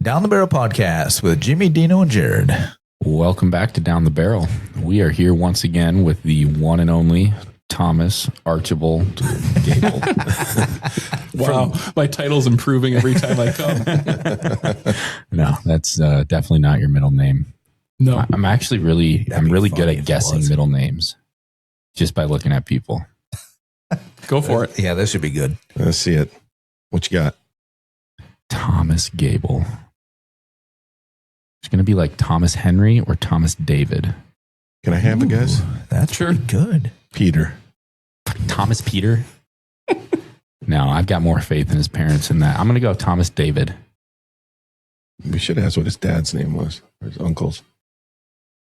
Down the Barrel Podcast with Jimmy, Dino, and Jared. Welcome back to Down the Barrel. We are here once again with the one and only Thomas Archibald Gable. Wow, my title's improving every time I come. No, that's definitely not your middle name. No, I'm actually really good at guessing middle names just by looking at people. Go for it. Yeah, that should be good. Let's see it. What you got? Thomas Gable. It's going to be like Thomas Henry or Thomas David. Can I have a guess? That's Sure. pretty good. Peter. Thomas Peter? No, I've got more faith in his parents than that. I'm going to go Thomas David. We should ask what his dad's name was, or his uncle's.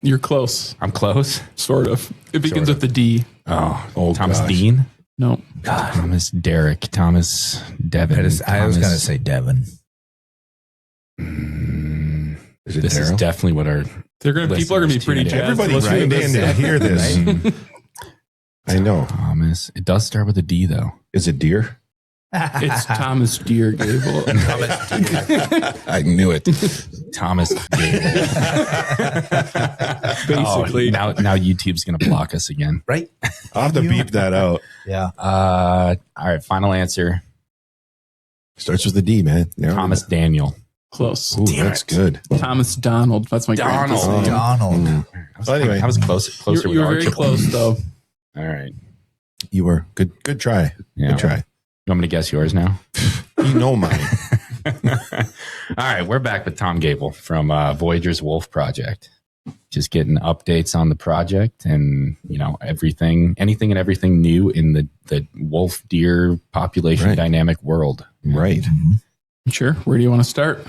You're close, I'm close. sort of. It begins Sort of. with the D. Oh, Thomas gosh. Dean? No, God, Thomas Derrick. Thomas Devin. I was going to say Devin. Is it This is Daryl? definitely what our people are going to be pretty Listeners jazzed. Everybody Let's right hear in this. to hear this. I know. Thomas. It does start with a D though. Is it deer? It's Thomas Deere Gable. I knew it. Thomas Gable. Basically. now YouTube's gonna block us again. Right? I'll have to beep that out. Yeah. All right, final answer. Starts with a D, man. Narrow Thomas it Daniel. Close. down. Ooh, that's good. Thomas Donald. That's my grandpa's Donald. name. Donald. Well, anyway, I was closer You were with very Archie. close, though. All right. you were good. Good try. Yeah. Good try. You want me to guess yours now? You know mine. All right, we're back with Tom Gable from Voyageurs Wolf Project. Just getting updates on the project and, anything and everything new in the wolf deer population Right. dynamic world. Right. Sure. Where do you want to start?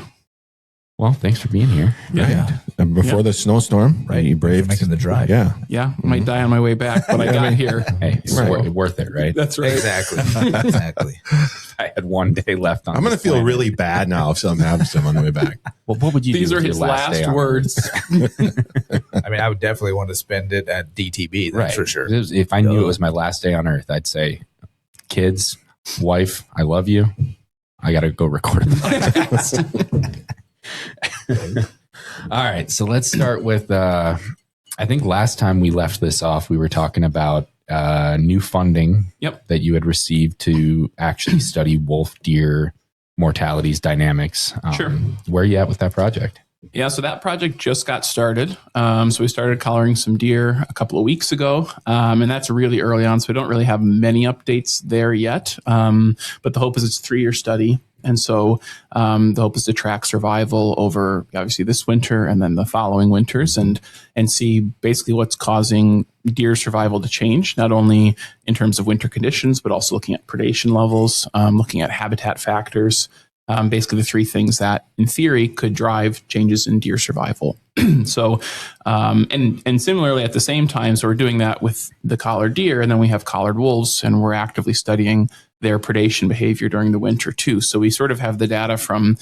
Well, thanks for being here. Yeah. And before the snowstorm, Right. you braved. Making the drive. Yeah. Yeah, might die on my way back, but I got here. Hey, it's Right. worth it, right? That's right. Exactly. Exactly. I had one day left on I'm going to this feel planet. really bad now if something happens to him on the way back. Well, what would you These do are with his your last day on words. I mean, I would definitely want to spend it at DTB. That's Right. for sure. If I knew it was my last day on Earth, I'd say, kids, wife, I love you. I got to go record a podcast. All right. So let's start with, I think last time we left this off, we were talking about new funding that you had received to actually study wolf deer mortalities dynamics. Sure. Where are you at with that project? Yeah, so that project just got started. So we started collaring some deer a couple of weeks ago, and that's really early on, so we don't really have many updates there yet. But the hope is it's a 3-year study. And so the hope is to track survival over, obviously, this winter and then the following winters and see basically what's causing deer survival to change, not only in terms of winter conditions, but also looking at predation levels, looking at habitat factors, basically the 3 things that, in theory, could drive changes in deer survival. So, and similarly, at the same time, so we're doing that with the collared deer, and then we have collared wolves, and we're actively studying their predation behavior during the winter too. So we sort of have the data from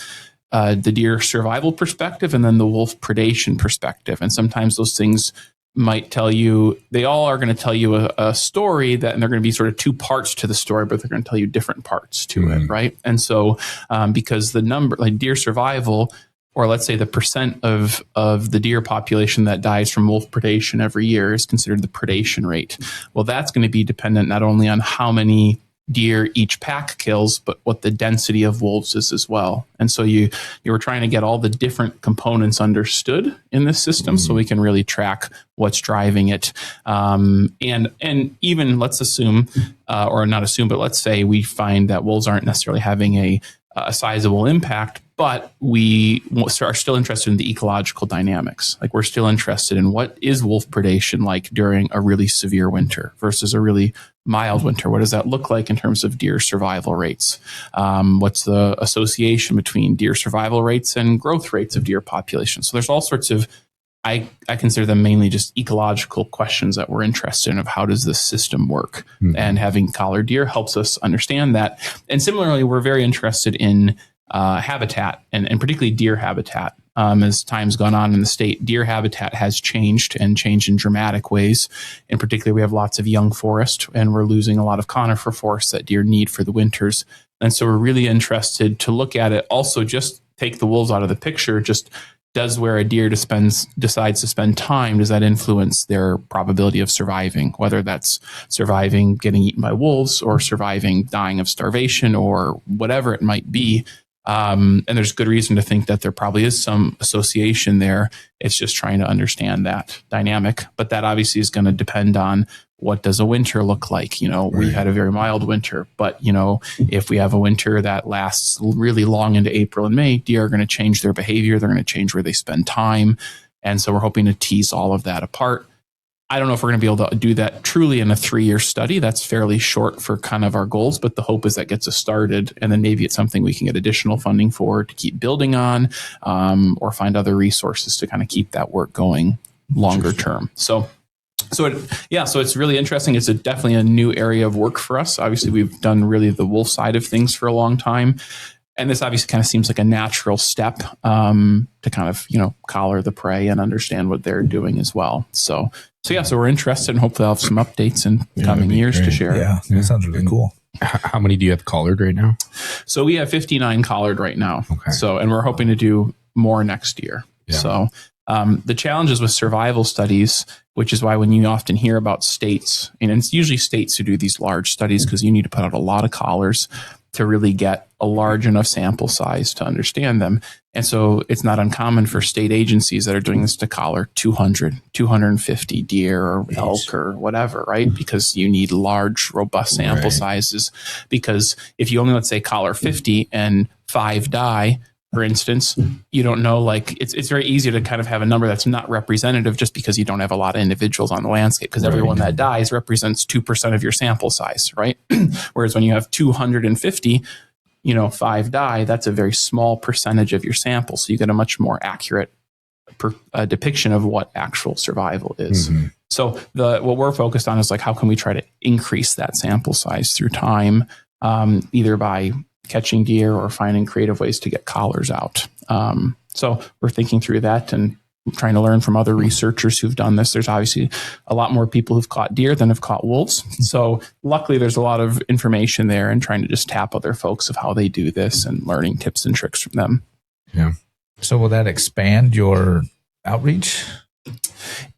the deer survival perspective and then the wolf predation perspective. And sometimes those things might tell you, they all are going to tell you a story that, and they're going to be sort of 2 parts to the story, but they're going to tell you different parts to it, right? And so because the number, like deer survival, or let's say the percent of the deer population that dies from wolf predation every year is considered the predation rate. Well, that's going to be dependent not only on how many deer each pack kills, but what the density of wolves is as well. And so you were trying to get all the different components understood in this system so we can really track what's driving it. And even let's assume, or not assume, but let's say we find that wolves aren't necessarily having a sizable impact, but we are still interested in the ecological dynamics. Like we're still interested in what is wolf predation like during a really severe winter versus a really mild winter. What does that look like in terms of deer survival rates? What's the association between deer survival rates and growth rates of deer population? So there's all sorts of, I consider them mainly just ecological questions that we're interested in of how does this system work? Mm-hmm. And having collared deer helps us understand that. And similarly, we're very interested in habitat and particularly deer habitat. As time's gone on in the state, deer habitat has changed and changed in dramatic ways. In particular, we have lots of young forest and we're losing a lot of conifer forests that deer need for the winters. And so we're really interested to look at it also just take the wolves out of the picture, just does where a deer decides to spend time, does that influence their probability of surviving, whether that's surviving getting eaten by wolves or surviving dying of starvation or whatever it might be. And there's good reason to think that there probably is some association there. It's just trying to understand that dynamic. But that obviously is going to depend on what does a winter look like. We had a very mild winter, but if we have a winter that lasts really long into April and May, deer are going to change their behavior. They're going to change where they spend time. And so we're hoping to tease all of that apart. I don't know if we're going to be able to do that truly in a 3-year study. That's fairly short for kind of our goals, but the hope is that gets us started, and then maybe it's something we can get additional funding for to keep building on, or find other resources to kind of keep that work going longer term. So it's really interesting. It's definitely a new area of work for us. Obviously, we've done really the wolf side of things for a long time. And this obviously kind of seems like a natural step to kind of, collar the prey and understand what they're doing as well. So we're interested, and hopefully I'll have some updates in coming years to share. Yeah, that sounds really cool. How many do you have collared right now? So we have 59 collared right now. Okay. And we're hoping to do more next year. Yeah. So the challenges with survival studies, which is why when you often hear about states, and it's usually states who do these large studies because you need to put out a lot of collars to really get a large enough sample size to understand them. And so it's not uncommon for state agencies that are doing this to collar 200, 250 deer or elk or whatever, right? Because you need large, robust sample sizes. Because if you only, let's say, collar 50 and 5 die, for instance, you don't know, it's very easy to kind of have a number that's not representative just because you don't have a lot of individuals on the landscape, because everyone that dies represents 2% of your sample size, right? Whereas when you have 250, 5 die, that's a very small percentage of your sample. So you get a much more accurate depiction of what actual survival is. Mm-hmm. So what we're focused on is how can we try to increase that sample size through time, either by catching deer or finding creative ways to get collars out. So we're thinking through that and trying to learn from other researchers who've done this. There's obviously a lot more people who've caught deer than have caught wolves. So luckily there's a lot of information there, and trying to just tap other folks of how they do this and learning tips and tricks from them. Yeah. So will that expand your outreach?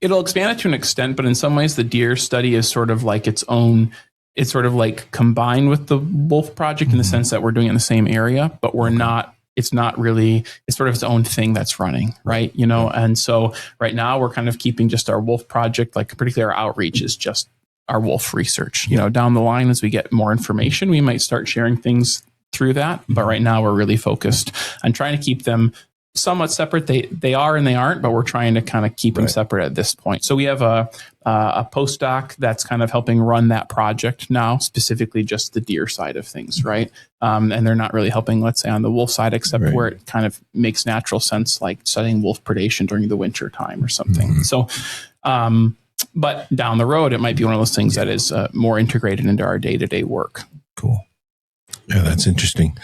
It'll expand it to an extent, but in some ways the deer study is sort of like its own. It's sort of combined with the Wolf Project in the sense that we're doing it in the same area, but we're not. It's not really. It's sort of its own thing that's running, right? And so right now we're kind of keeping just our Wolf Project, particularly our outreach is just our wolf research. Down the line as we get more information, we might start sharing things through that. But right now we're really focused on trying to keep them somewhat separate. They are and they aren't, but we're trying to kind of keep them separate at this point. So we have a postdoc that's kind of helping run that project now, specifically just the deer side of things, right? And they're not really helping, let's say, on the wolf side, except where it kind of makes natural sense, like studying wolf predation during the winter time or something. Mm-hmm. So, but down the road, it might be one of those things that is more integrated into our day-to-day work. Cool. Yeah, that's interesting.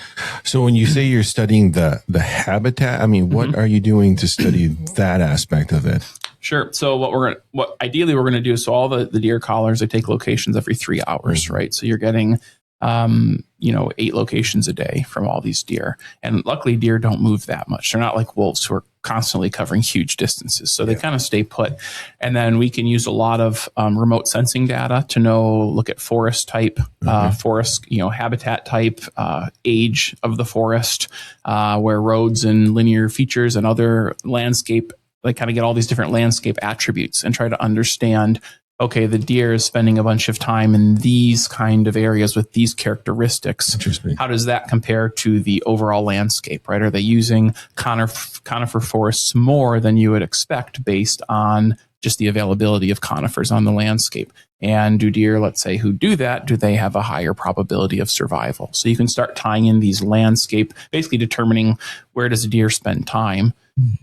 So when you say you're studying the habitat, what are you doing to study that aspect of it? Sure. So what ideally we're going to do, so all the deer collars, they take locations every 3 hours, right? So you're getting, 8 locations a day from all these deer. And luckily deer don't move that much. They're not like wolves who are constantly covering huge distances. So they kind of stay put. And then we can use a lot of remote sensing data to look at forest type, forest, habitat type, age of the forest, where roads and linear features and other landscape, kind of get all these different landscape attributes and try to understand, okay, the deer is spending a bunch of time in these kind of areas with these characteristics. How does that compare to the overall landscape, right? Are they using conifer forests more than you would expect based on just the availability of conifers on the landscape? And do deer, let's say, who do that, do they have a higher probability of survival? So you can start tying in these landscape, basically determining where does a deer spend time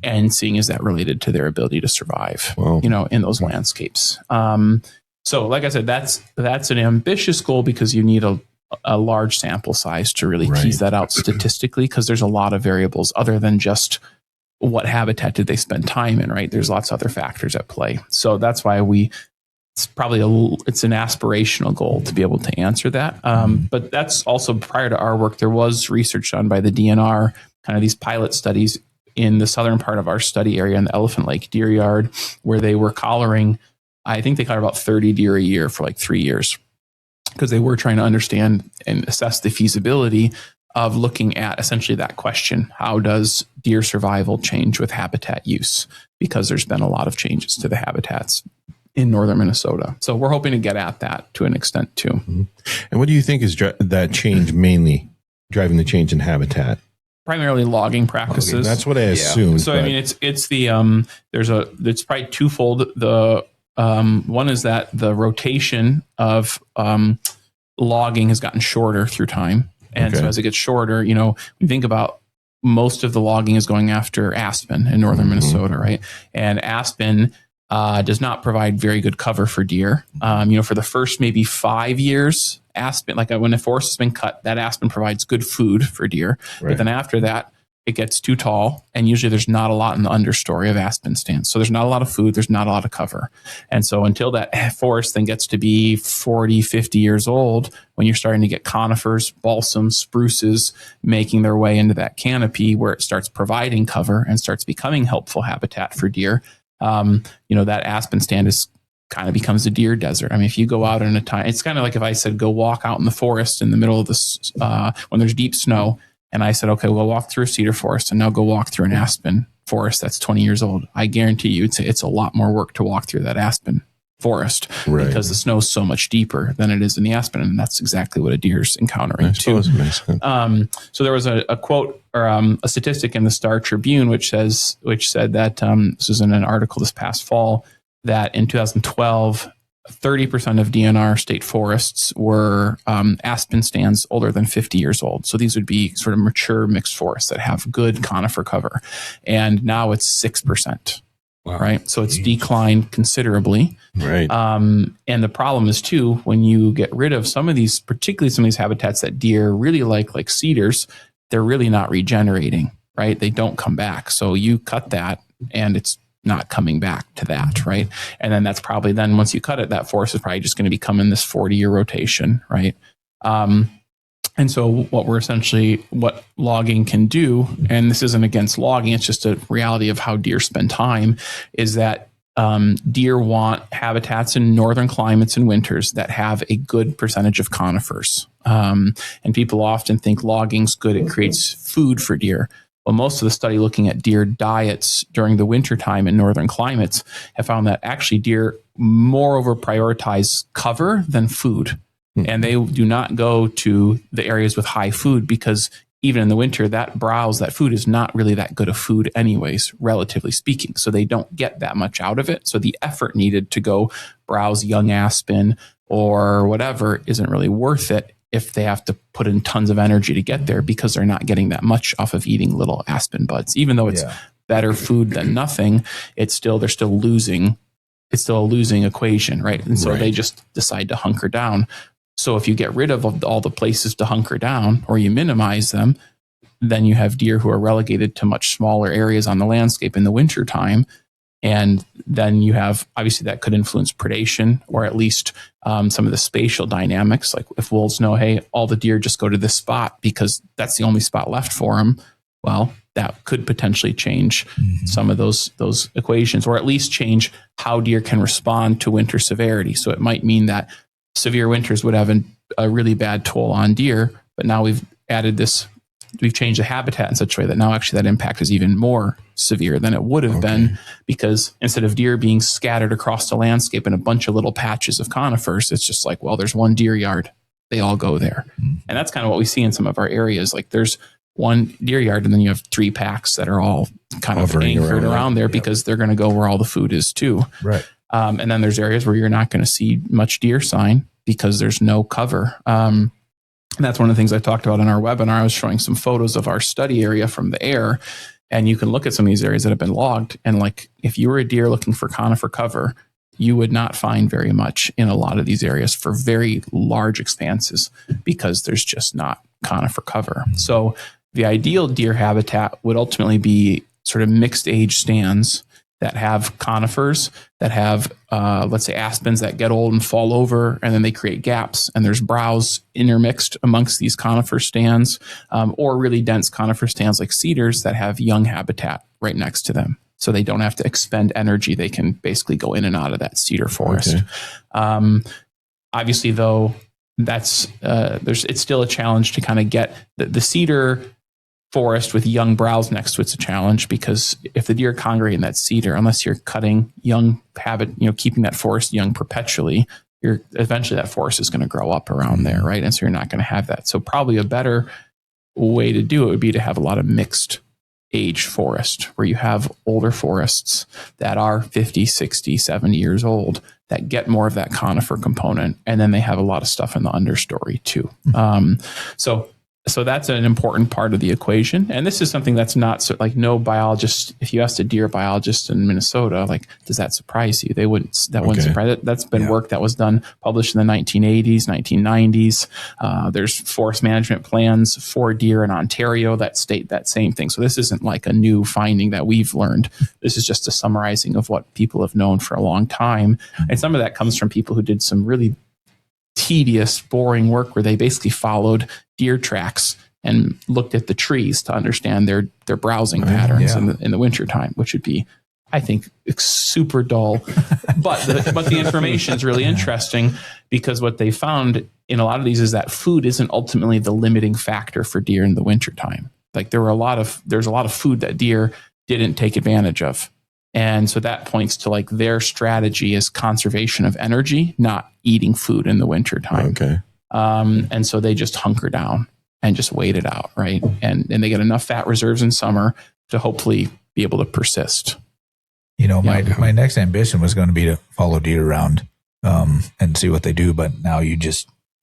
and seeing is that related to their ability to survive, in those landscapes. So like I said, that's an ambitious goal because you need a large sample size to really tease that out statistically, because there's a lot of variables other than just what habitat did they spend time in, right? There's lots of other factors at play. So that's why it's probably it's an aspirational goal to be able to answer that. But that's also prior to our work, there was research done by the DNR kind of these pilot studies in the southern part of our study area in the Elephant Lake Deer Yard, where they were collaring, I think they collared about 30 deer a year for like 3 years, because they were trying to understand and assess the feasibility of looking at essentially that question: how does deer survival change with habitat use? Because there's been a lot of changes to the habitats in northern Minnesota. So we're hoping to get at that to an extent too. Mm-hmm. And what do you think is that change mainly driving the change in habitat? Primarily logging practices. Okay, that's what I assumed. So I mean, it's the it's probably twofold. The one is that the rotation of logging has gotten shorter through time, and so as it gets shorter, we think about most of the logging is going after aspen in northern Minnesota, right? And aspen does not provide very good cover for deer. For the first maybe 5 years, aspen, like when the forest has been cut, that aspen provides good food for deer. Right. But then after that, it gets too tall, and usually there's not a lot in the understory of aspen stands. So there's not a lot of food, there's not a lot of cover. And so until that forest then gets to be 40, 50 years old, when you're starting to get conifers, balsams, spruces making their way into that canopy where it starts providing cover and starts becoming helpful habitat for deer, that aspen stand kind of becomes a deer desert. I mean, if you go out in a time, it's kind of like if I said, go walk out in the forest in the middle of this, when there's deep snow, and I said, okay, we'll walk through a cedar forest and now go walk through an aspen forest that's 20 years old. I guarantee you it's a lot more work to walk through that aspen forest, right, because the snow is so much deeper than it is in the aspen. And that's exactly what a deer's encountering too. So there was a quote or a statistic in the Star Tribune, which said that, this was in an article this past fall, that in 2012, 30% of DNR state forests were aspen stands older than 50 years old. So these would be sort of mature mixed forests that have good conifer cover. And now it's 6%. Wow. Right. So it's declined considerably. Right. And the problem is too, when you get rid of some of these, particularly some of these habitats that deer really like cedars, they're really not regenerating, right? They don't come back. So you cut that and it's not coming back to that, right? And then that's probably then once you cut it, that forest is probably just going to become in this 40-year rotation, right? And so what logging can do, and this isn't against logging, it's just a reality of how deer spend time, is that deer want habitats in northern climates and winters that have a good percentage of conifers. And people often think logging's good, it creates food for deer. Well, most of the study looking at deer diets during the wintertime in northern climates have found that actually deer moreover prioritize cover than food. And they do not go to the areas with high food because even in the winter, that food is not really that good of food anyways, relatively speaking. So they don't get that much out of it. So the effort needed to go browse young aspen or whatever isn't really worth it if they have to put in tons of energy to get there because they're not getting that much off of eating little aspen buds. Even though it's better food than nothing, they're still losing. It's still a losing equation, right? And so they just decide to hunker down. So if you get rid of all the places to hunker down or you minimize them, then you have deer who are relegated to much smaller areas on the landscape in the wintertime. And then you have, obviously that could influence predation or at least some of the spatial dynamics. Like if wolves know, hey, all the deer just go to this spot because that's the only spot left for them. Well, that could potentially change some of those equations, or at least change how deer can respond to winter severity. So it might mean that severe winters would have a really bad toll on deer, but now we've changed the habitat in such a way that now actually that impact is even more severe than it would have been, because instead of deer being scattered across the landscape in a bunch of little patches of conifers, it's just like, well, there's one deer yard. They all go there. And that's kind of what we see in some of our areas. Like there's one deer yard and then you have 3 packs that are all kind of anchored around there because they're going to go where all the food is too. Right. And then there's areas where you're not going to see much deer sign because there's no cover. And that's one of the things I talked about in our webinar. I was showing some photos of our study area from the air, and you can look at some of these areas that have been logged. And like, if you were a deer looking for conifer cover, you would not find very much in a lot of these areas for very large expanses because there's just not conifer cover. So the ideal deer habitat would ultimately be sort of mixed age stands that have conifers, that have, let's say, aspens that get old and fall over, and then they create gaps, and there's browse intermixed amongst these conifer stands, or really dense conifer stands like cedars that have young habitat right next to them. So they don't have to expend energy. They can basically go in and out of that cedar forest. Okay. Obviously, though, that's it's still a challenge to kind of get the cedar forest with young browse next to it's a challenge, because if the deer congregate in that cedar, unless you're cutting young keeping that forest young perpetually, eventually that forest is going to grow up around there, right? And so you're not going to have that. So probably a better way to do it would be to have a lot of mixed age forest, where you have older forests that are 50, 60, 70 years old that get more of that conifer component. And then they have a lot of stuff in the understory too. So that's an important part of the equation. And this is something that's not so, like, no biologist, if you asked a deer biologist in Minnesota, like, does that surprise you? They wouldn't, wouldn't surprise it. That's been work that was done, published in the 1980s, 1990s. There's forest management plans for deer in Ontario that state that same thing. So this isn't like a new finding that we've learned. This is just a summarizing of what people have known for a long time. And some of that comes from people who did some really tedious, boring work where they basically followed deer tracks and looked at the trees to understand their browsing patterns in the wintertime, which would be, I think, super dull. but the information is really interesting, because what they found in a lot of these is that food isn't ultimately the limiting factor for deer in the wintertime. Like, there's a lot of food that deer didn't take advantage of. And so that points to, like, their strategy is conservation of energy, not eating food in the wintertime. Okay. And so they just hunker down and just wait it out, right? And they get enough fat reserves in summer to hopefully be able to persist. My next ambition was going to be to follow deer around and see what they do, but now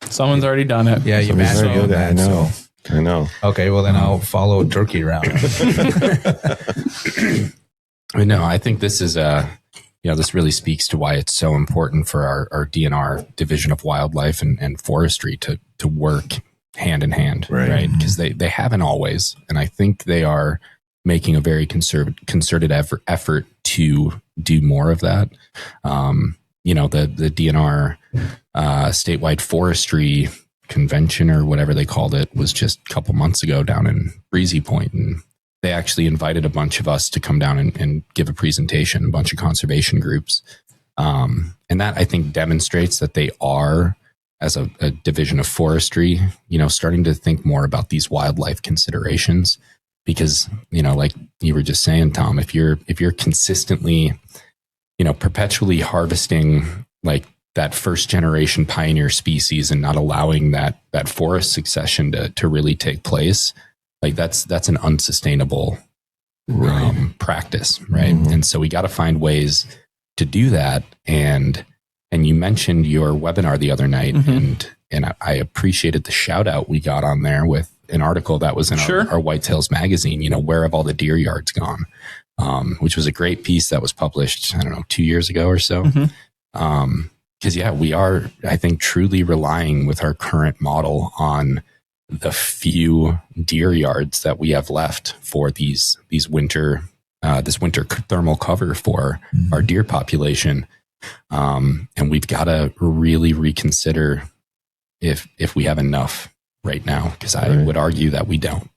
someone's already done it. Yeah, you managed to do that. I know. Okay, well then I'll follow a turkey around. No, I think this is this really speaks to why it's so important for our DNR, Division of Wildlife and Forestry, to work hand in hand, right? Because they haven't always, and I think they are making a very concerted effort to do more of that. The DNR statewide forestry convention, or whatever they called it, was just a couple months ago down in Breezy Point, and they actually invited a bunch of us to come down and give a presentation, a bunch of conservation groups. And that, I think, demonstrates that they are, as a division of forestry, starting to think more about these wildlife considerations. Because, like you were just saying, Tom, if you're consistently, perpetually harvesting like that first generation pioneer species and not allowing that forest succession to really take place, like that's an unsustainable practice, right? Mm-hmm. And so we got to find ways to do that. And you mentioned your webinar the other night, and I appreciated the shout out we got on there with an article that was in our Whitetails magazine. Where have all the deer yards gone? Which was a great piece that was published, 2 years ago or so. Because we are, I think, truly relying with our current model on the few deer yards that we have left for these winter thermal cover for our deer population. And we've got to really reconsider if we have enough right now, because I would argue that we don't.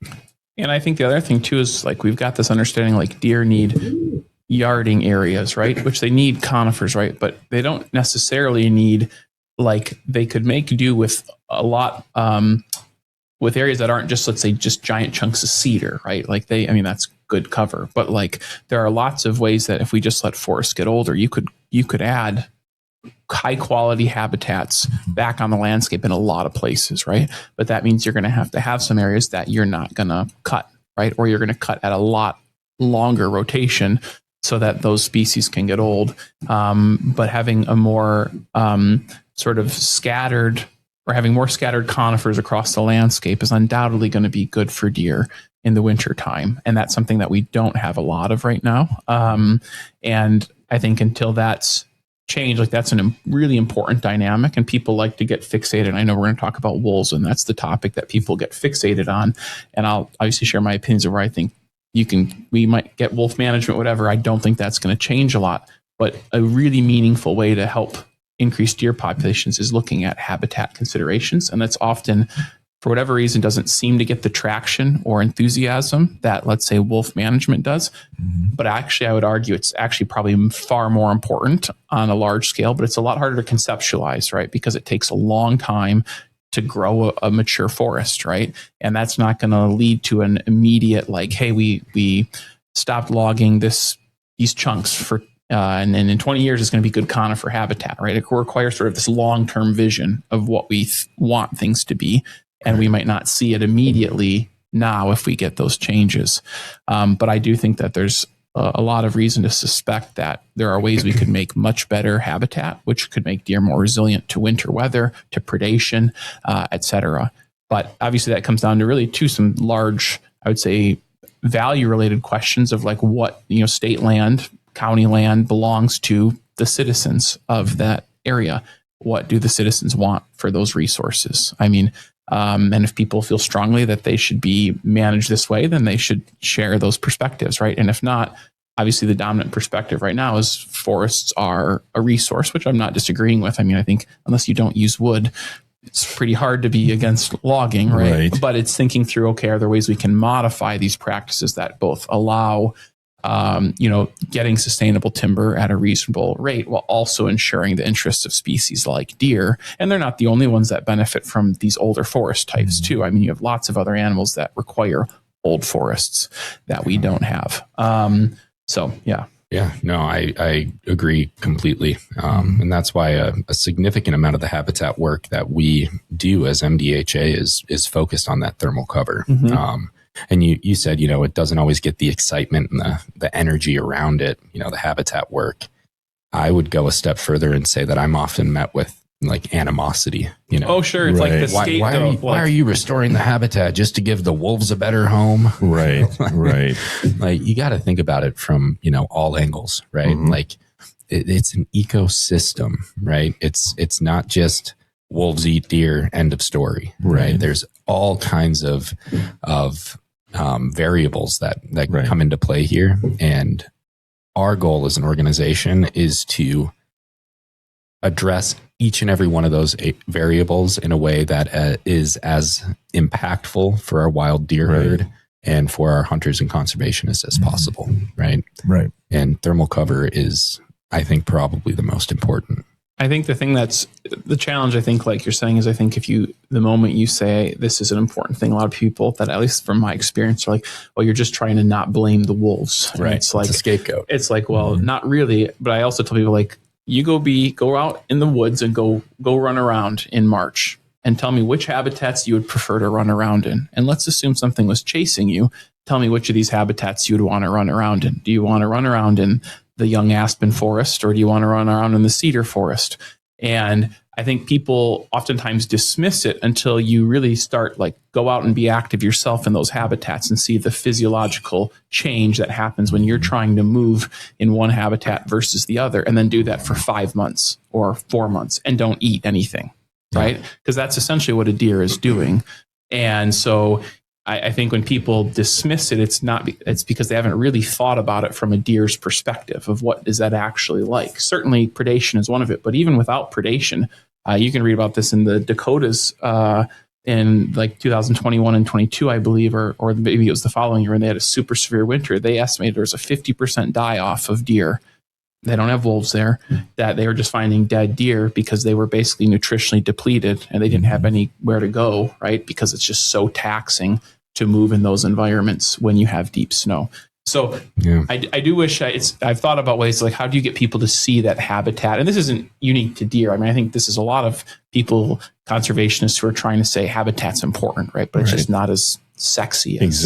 And I think the other thing too is, like, we've got this understanding, like, deer need yarding areas, right? Which they need conifers, right? But they don't necessarily need, like, they could make do with a lot, with areas that aren't just, let's say, just giant chunks of cedar, right? Like that's good cover, but like there are lots of ways that if we just let forests get older, you could add high quality habitats back on the landscape in a lot of places, right? But that means you're going to have some areas that you're not going to cut, right? Or you're going to cut at a lot longer rotation so that those species can get old. But having a more sort of scattered, or having more scattered conifers across the landscape is undoubtedly going to be good for deer in the winter time. And that's something that we don't have a lot of right now. And I think until that's changed, like, that's a really important dynamic, and people like to get fixated. I know we're going to talk about wolves, and that's the topic that people get fixated on. And I'll obviously share my opinions of where I think we might get wolf management, whatever. I don't think that's going to change a lot, but a really meaningful way to help increase deer populations is looking at habitat considerations. And that's often, for whatever reason, doesn't seem to get the traction or enthusiasm that, let's say, wolf management does. But actually, I would argue it's actually probably far more important on a large scale, but it's a lot harder to conceptualize, right? Because it takes a long time to grow a mature forest, right? And that's not going to lead to an immediate, like, hey, we stopped logging these chunks for and then in 20 years, it's going to be good conifer habitat, right? It requires sort of this long-term vision of what we want things to be. And we might not see it immediately now if we get those changes. But I do think that there's a lot of reason to suspect that there are ways we could make much better habitat, which could make deer more resilient to winter weather, to predation, et cetera. But obviously that comes down to really some large, I would say, value-related questions of like what, state land, county land belongs to the citizens of that area. What do the citizens want for those resources? I mean, and if people feel strongly that they should be managed this way, then they should share those perspectives, right? And if not, obviously the dominant perspective right now is forests are a resource, which I'm not disagreeing with. I mean, I think unless you don't use wood, it's pretty hard to be against logging, right? But it's thinking through, okay, are there ways we can modify these practices that both allow getting sustainable timber at a reasonable rate while also ensuring the interests of species like deer. And they're not the only ones that benefit from these older forest types too. I mean, you have lots of other animals that require old forests that we don't have. Yeah, no, I agree completely. And that's why a significant amount of the habitat work that we do as MDHA is focused on that thermal cover. And you said, it doesn't always get the excitement and the energy around it, the habitat work. I would go a step further and say that I'm often met with like animosity, Oh, sure. It's like the scapegoat. Why are you restoring the habitat just to give the wolves a better home? Right. Like you got to think about it from, all angles, right? Like it's an ecosystem, right? It's not just wolves eat deer, end of story, right? There's all kinds of variables that come into play here. And our goal as an organization is to address each and every one of those variables in a way that is as impactful for our wild deer herd and for our hunters and conservationists as possible, right? And thermal cover is, I think, probably the most important. I think the thing that's the challenge, I think, like you're saying, is I think the moment you say this is an important thing, a lot of people that, at least from my experience, are like, well, you're just trying to not blame the wolves. And right. It's like a scapegoat. It's like, well, not really. But I also tell people, like, you go out in the woods and go run around in March and tell me which habitats you would prefer to run around in. And let's assume something was chasing you. Tell me which of these habitats you would want to run around in. Do you want to run around in the young aspen forest, or do you want to run around in the cedar forest? And I think people oftentimes dismiss it until you really start, like, go out and be active yourself in those habitats and see the physiological change that happens when you're trying to move in one habitat versus the other, and then do that for 5 months or 4 months and don't eat anything, right? Because that's essentially what a deer is doing. And so I think when people dismiss it, it's because they haven't really thought about it from a deer's perspective of what is that actually like. Certainly predation is one of it, but even without predation, you can read about this in the Dakotas in like 2021 and 22, I believe, or maybe it was the following year when they had a super severe winter. They estimated there was a 50% die-off of deer. They don't have wolves there, that they were just finding dead deer because they were basically nutritionally depleted and they didn't have anywhere to go, right? Because it's just so taxing to move in those environments when you have deep snow. So I do wish I've thought about ways like, how do you get people to see that habitat? And this isn't unique to deer. I mean, I think this is a lot of people, conservationists, who are trying to say habitat's important, right? But it's just not as sexy as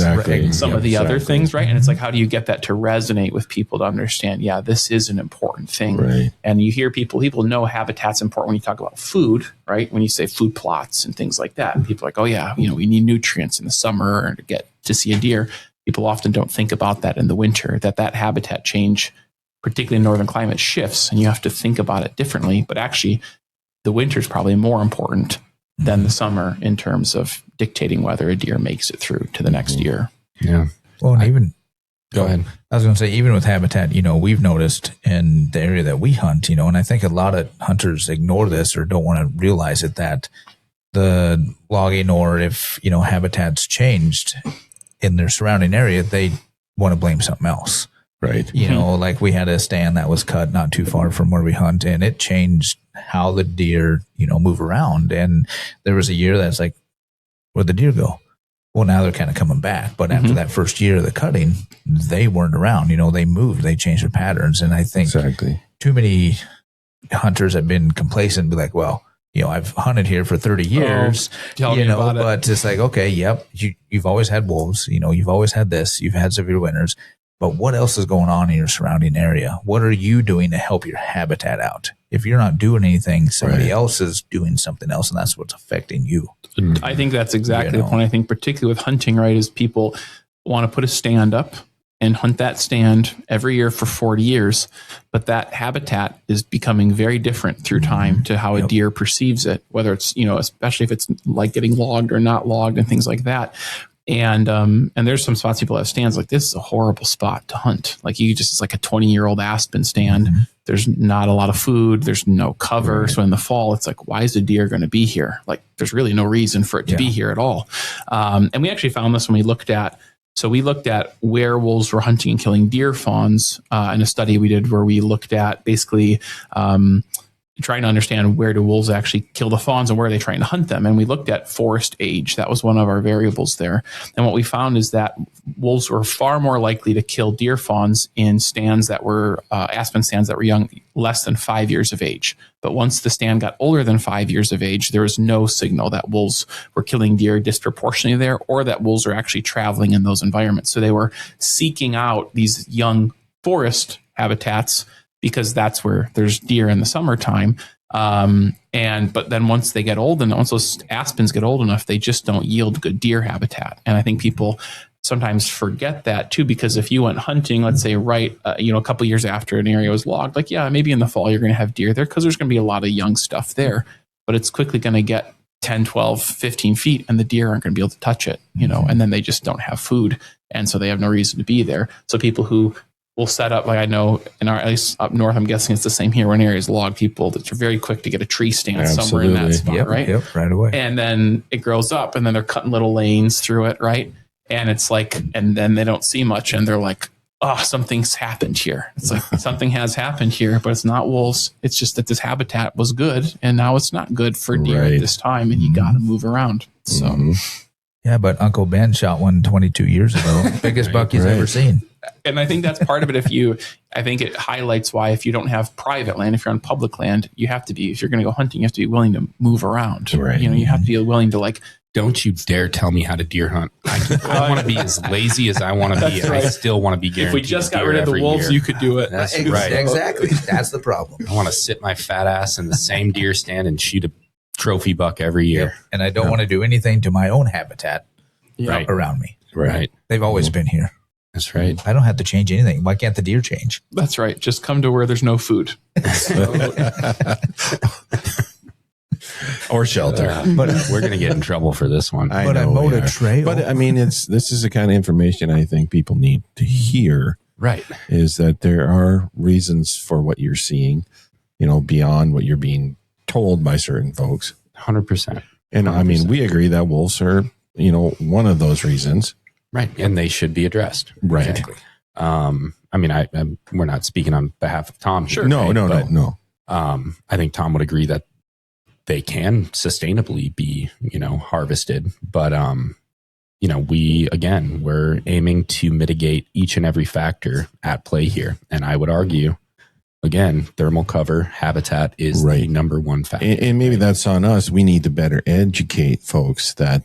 some of the other things, right? And it's like, how do you get that to resonate with people to understand, yeah, this is an important thing. Right. And you hear people know habitat's important when you talk about food, right? When you say food plots and things like that, and people are like, oh yeah, we need nutrients in the summer to get to see a deer. People often don't think about that in the winter, that habitat change, particularly in northern climate, shifts, and you have to think about it differently. But actually, the winter is probably more important than the summer in terms of dictating whether a deer makes it through to the next year. Yeah. Well, and Go ahead. I was going to say, even with habitat, we've noticed in the area that we hunt, and I think a lot of hunters ignore this or don't want to realize it, that the logging, or if, habitat's changed in their surrounding area, they want to blame something else. Right. Like we had a stand that was cut not too far from where we hunt, and it changed how the deer, move around. And there was a year that's like, where'd the deer go? Well, now they're kind of coming back. But after that first year of the cutting, they weren't around. They moved, they changed their patterns. And I think too many hunters have been complacent and be like, well, I've hunted here for 30 years, but it's like, okay, yep, you've always had wolves, you've always had this, you've had severe winters, but what else is going on in your surrounding area? What are you doing to help your habitat out? If you're not doing anything, somebody else is doing something else, and that's what's affecting you. I think that's exactly the point. I think particularly with hunting, right, is people want to put a stand up and hunt that stand every year for 40 years. But that habitat is becoming very different through time to how a deer perceives it, whether it's, especially if it's like getting logged or not logged and things like that. And there's some spots people have stands like, this is a horrible spot to hunt. Like it's like a 20-year-old aspen stand. There's not a lot of food. There's no cover. So in the fall, it's like, why is a deer going to be here? Like there's really no reason for it to be here at all. And we actually found this when we looked at where wolves were hunting and killing deer fawns in a study we did where we looked at basically trying to understand where do wolves actually kill the fawns and where are they trying to hunt them. And we looked at forest age. That was one of our variables there. And what we found is that wolves were far more likely to kill deer fawns in stands that were aspen stands that were young, less than 5 years of age. But once the stand got older than 5 years of age, there was no signal that wolves were killing deer disproportionately there, or that wolves were actually traveling in those environments. So they were seeking out these young forest habitats because that's where there's deer in the summertime. But then once they get old, and once those aspens get old enough, they just don't yield good deer habitat. And I think people sometimes forget that too, because if you went hunting, let's say a couple years after an area was logged, like, yeah, maybe in the fall you're going to have deer there because there's going to be a lot of young stuff there, but it's quickly going to get 10, 12, 15 feet and the deer aren't going to be able to touch it, and then they just don't have food. And so they have no reason to be there. So people who will set up, like I know at least up north, I'm guessing it's the same here, when areas log, people that are very quick to get a tree stand somewhere in that spot, right? Yep, right away. And then it grows up and then they're cutting little lanes through it, right? And it's like, and then they don't see much and they're like, oh, something's happened here. It's like something has happened here, but it's not wolves. It's just that this habitat was good and now it's not good for deer at this time, and you got to move around. So, yeah, but Uncle Ben shot one 22 years ago. Biggest buck he's ever seen. And I think that's part of it. I think it highlights why if you don't have private land, if you're on public land, you have to be, if you're going to go hunting, you have to be willing to move around. Right. You have to be willing to don't you dare tell me how to deer hunt. I want to be as lazy as I want to be. Right. I still want to be guaranteed. If we just got rid of the wolves, you could do it. That's right. Exactly. That's the problem. I want to sit my fat ass in the same deer stand and shoot a trophy buck every year. Yep. And I don't want to do anything to my own habitat around me. Right. They've always been here. That's right. I don't have to change anything. Why can't the deer change? That's right. Just come to where there's no food. Or shelter. But we're going to get in trouble for this one. I mowed a trail. But I mean, this is the kind of information I think people need to hear. Right. Is that there are reasons for what you're seeing, beyond what you're being told by certain folks. 100%. And 100%. I mean, we agree that wolves are, one of those reasons. Right. And they should be addressed. Right. Exactly. I mean, we're not speaking on behalf of Tom. Sure. No. I think Tom would agree that they can sustainably be, harvested. But, we're aiming to mitigate each and every factor at play here. And I would argue, again, thermal cover, habitat is the number one factor. And maybe that's on us. We need to better educate folks that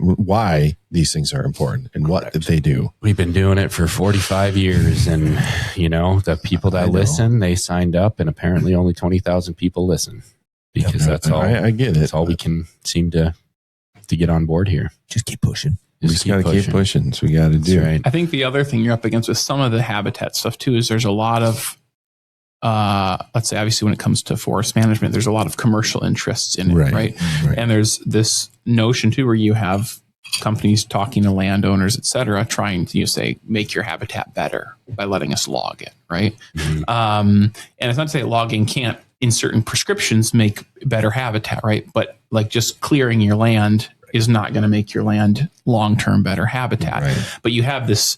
why these things are important and what they do. We've been doing it for 45 years. And, the people that listen, they signed up, and apparently only 20,000 people listen. Because that's all. I get it. That's all we can seem to get on board here. Just keep pushing. We just got to keep pushing. So we got to do. Right. I think the other thing you're up against with some of the habitat stuff too is there's a lot of, let's say, obviously when it comes to forest management, there's a lot of commercial interests in it, right? Right. And there's this notion too where you have companies talking to landowners, et cetera, trying to say, make your habitat better by letting us log it, right? Mm-hmm. And it's not to say logging can't, in certain prescriptions, make better habitat, right? But like just clearing your land is not going to make your land long-term better habitat. Right. But you have this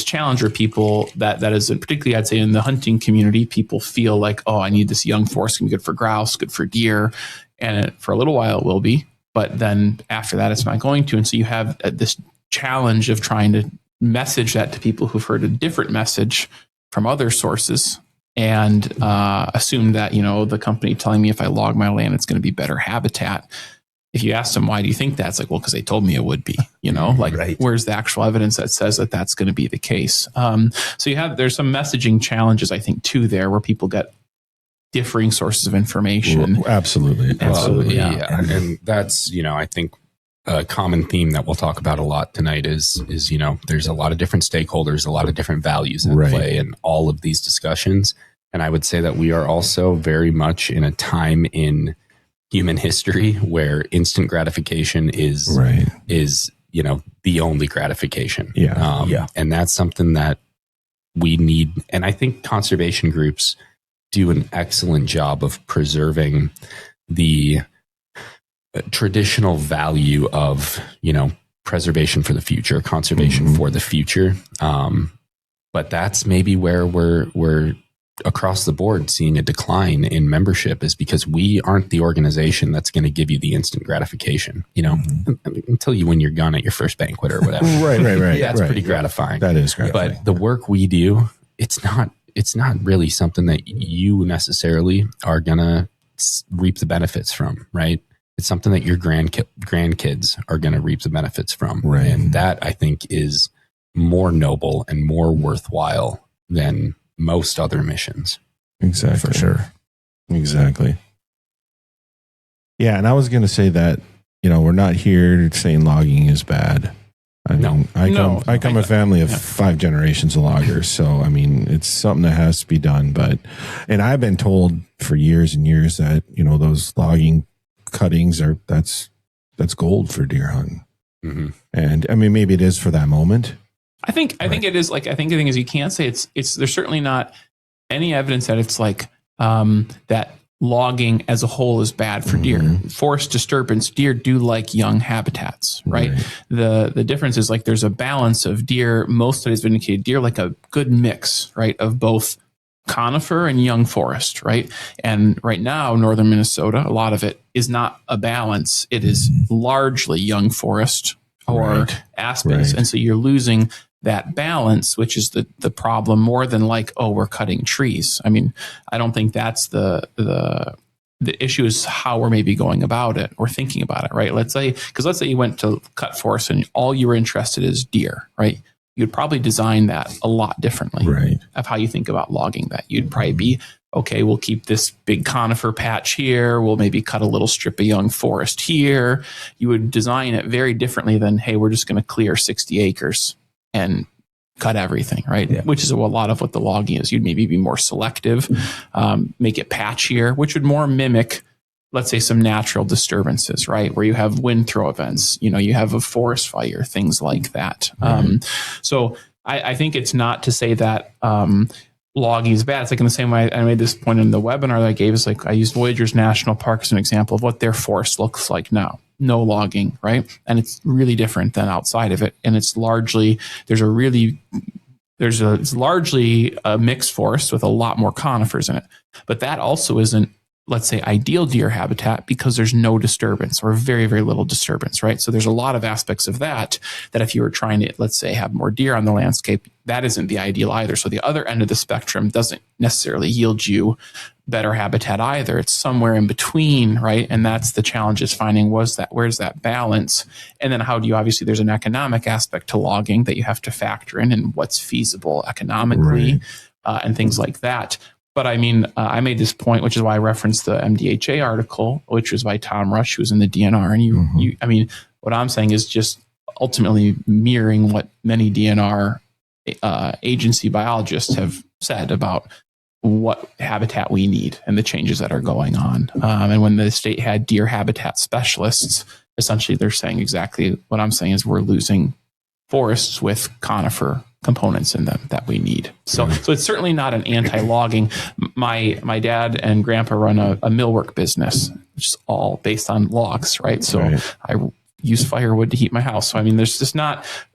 challenge where people that is particularly, I'd say, in the hunting community, people feel like, oh, I need this young forest, it's going to be good for grouse, good for deer. And for a little while it will be, but then after that it's not going to. And so you have this challenge of trying to message that to people who've heard a different message from other sources and assume that, the company telling me if I log my land, it's going to be better habitat. If you ask them, why do you think that? It's like, well, because they told me it would be, Where's the actual evidence that says that that's going to be the case? So there's some messaging challenges, I think, too, there where people get differing sources of information. Absolutely. Yeah. And that's, I think a common theme that we'll talk about a lot tonight is, there's a lot of different stakeholders, a lot of different values at play in all of these discussions. And I would say that we are also very much in a time in human history where instant gratification is the only gratification. And that's something that we need. And I think conservation groups do an excellent job of preserving the traditional value of, preservation for the future, conservation for the future. But that's maybe where we're across the board seeing a decline in membership, is because we aren't the organization that's going to give you the instant gratification, until you win your gun at your first banquet or whatever. Right. That's pretty gratifying. That is gratifying. But the work we do, it's not really something that you necessarily are going to reap the benefits from, right? It's something that your grandkids are going to reap the benefits from. Right. And that, I think, is more noble and more worthwhile than most other missions. Exactly. For sure. Exactly. Yeah. And I was going to say that, we're not here saying logging is bad. I come a family of 5 generations of loggers. So, it's something that has to be done. And I've been told for years and years that, those logging cuttings that's gold for deer hunting. Mm-hmm. And maybe it is for that moment. I think it is. I think the thing is, you can't say it's there's certainly not any evidence that it's that logging as a whole is bad for deer. Forest disturbance, deer do like young habitats, right? The difference is there's a balance of deer. Most studies have indicated deer like a good mix, right, of both conifer and young forest, right? And right now, northern Minnesota, a lot of it is not a balance. It is largely young forest or aspens. And so you're losing that balance, which is the problem, more than we're cutting trees. I don't think that's the issue. Is how we're maybe going about it or thinking about it, right? Let's say you went to cut forest and all you were interested is deer, right? You'd probably design that a lot differently of how you think about logging that. You'd probably be, okay, we'll keep this big conifer patch here. We'll maybe cut a little strip of young forest here. You would design it very differently than, hey, we're just going to clear 60 acres and cut everything, right? Yeah. Which is a lot of what the logging is. You'd maybe be more selective, make it patchier, which would more mimic, let's say, some natural disturbances, right? Where you have wind throw events, you have a forest fire, things like that. So I think it's not to say that logging is bad. It's in the same way I made this point in the webinar that I gave. Is I used Voyageurs National Park as an example of what their forest looks like now. No logging, right? And it's really different than outside of it. And it's largely, it's largely a mixed forest with a lot more conifers in it. But that also isn't, let's say, ideal deer habitat because there's no disturbance or very, very little disturbance, right? So there's a lot of aspects of that if you were trying to, let's say, have more deer on the landscape, that isn't the ideal either. So the other end of the spectrum doesn't necessarily yield you better habitat either. It's somewhere in between, right? And that's the challenge, is finding where's that balance? And then how do you, obviously there's an economic aspect to logging that you have to factor in and what's feasible economically and things like that. But I made this point, which is why I referenced the MDHA article, which was by Tom Rush, who was in the DNR. And what I'm saying is just ultimately mirroring what many DNR agency biologists have said about what habitat we need and the changes that are going on. And when the state had deer habitat specialists, essentially they're saying exactly what I'm saying is we're losing forests with conifer components in them that we need. So it's certainly not an anti-logging. My dad and grandpa run a millwork business, which is all based on logs, right? So I use firewood to heat my house. So I mean, there's just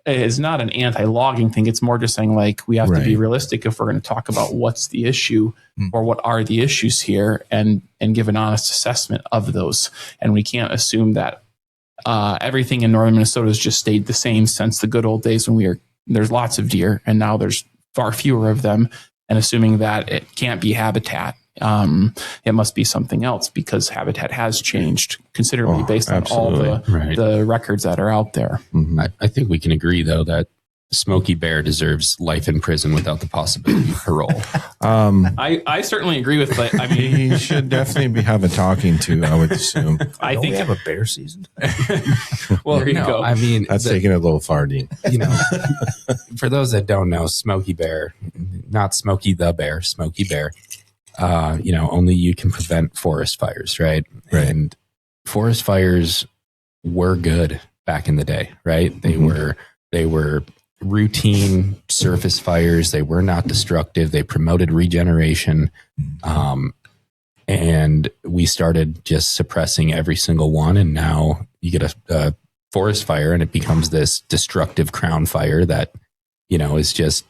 it's not an anti-logging thing. It's more just saying like we have to be realistic if we're going to talk about what's the issue or what are the issues here, and give an honest assessment of those. And we can't assume that everything in northern Minnesota has just stayed the same since the good old days when there's lots of deer and now there's far fewer of them, and assuming that it can't be habitat. It must be something else because habitat has changed considerably based on all the records that are out there. I think we can agree, though, that Smokey Bear deserves life in prison without the possibility of parole. I certainly agree with that. I mean, he should definitely have a talking to, I would assume. I think we have a bear season. Well, there you go. I mean, that's taking it a little far, Dean. For those that don't know, Smokey Bear, not Smokey the Bear, Smokey Bear. Only you can prevent forest fires, right? And forest fires were good back in the day, right? They were routine surface fires. They were not destructive. They promoted regeneration. And we started just suppressing every single one. And now you get a forest fire and it becomes this destructive crown fire that, is just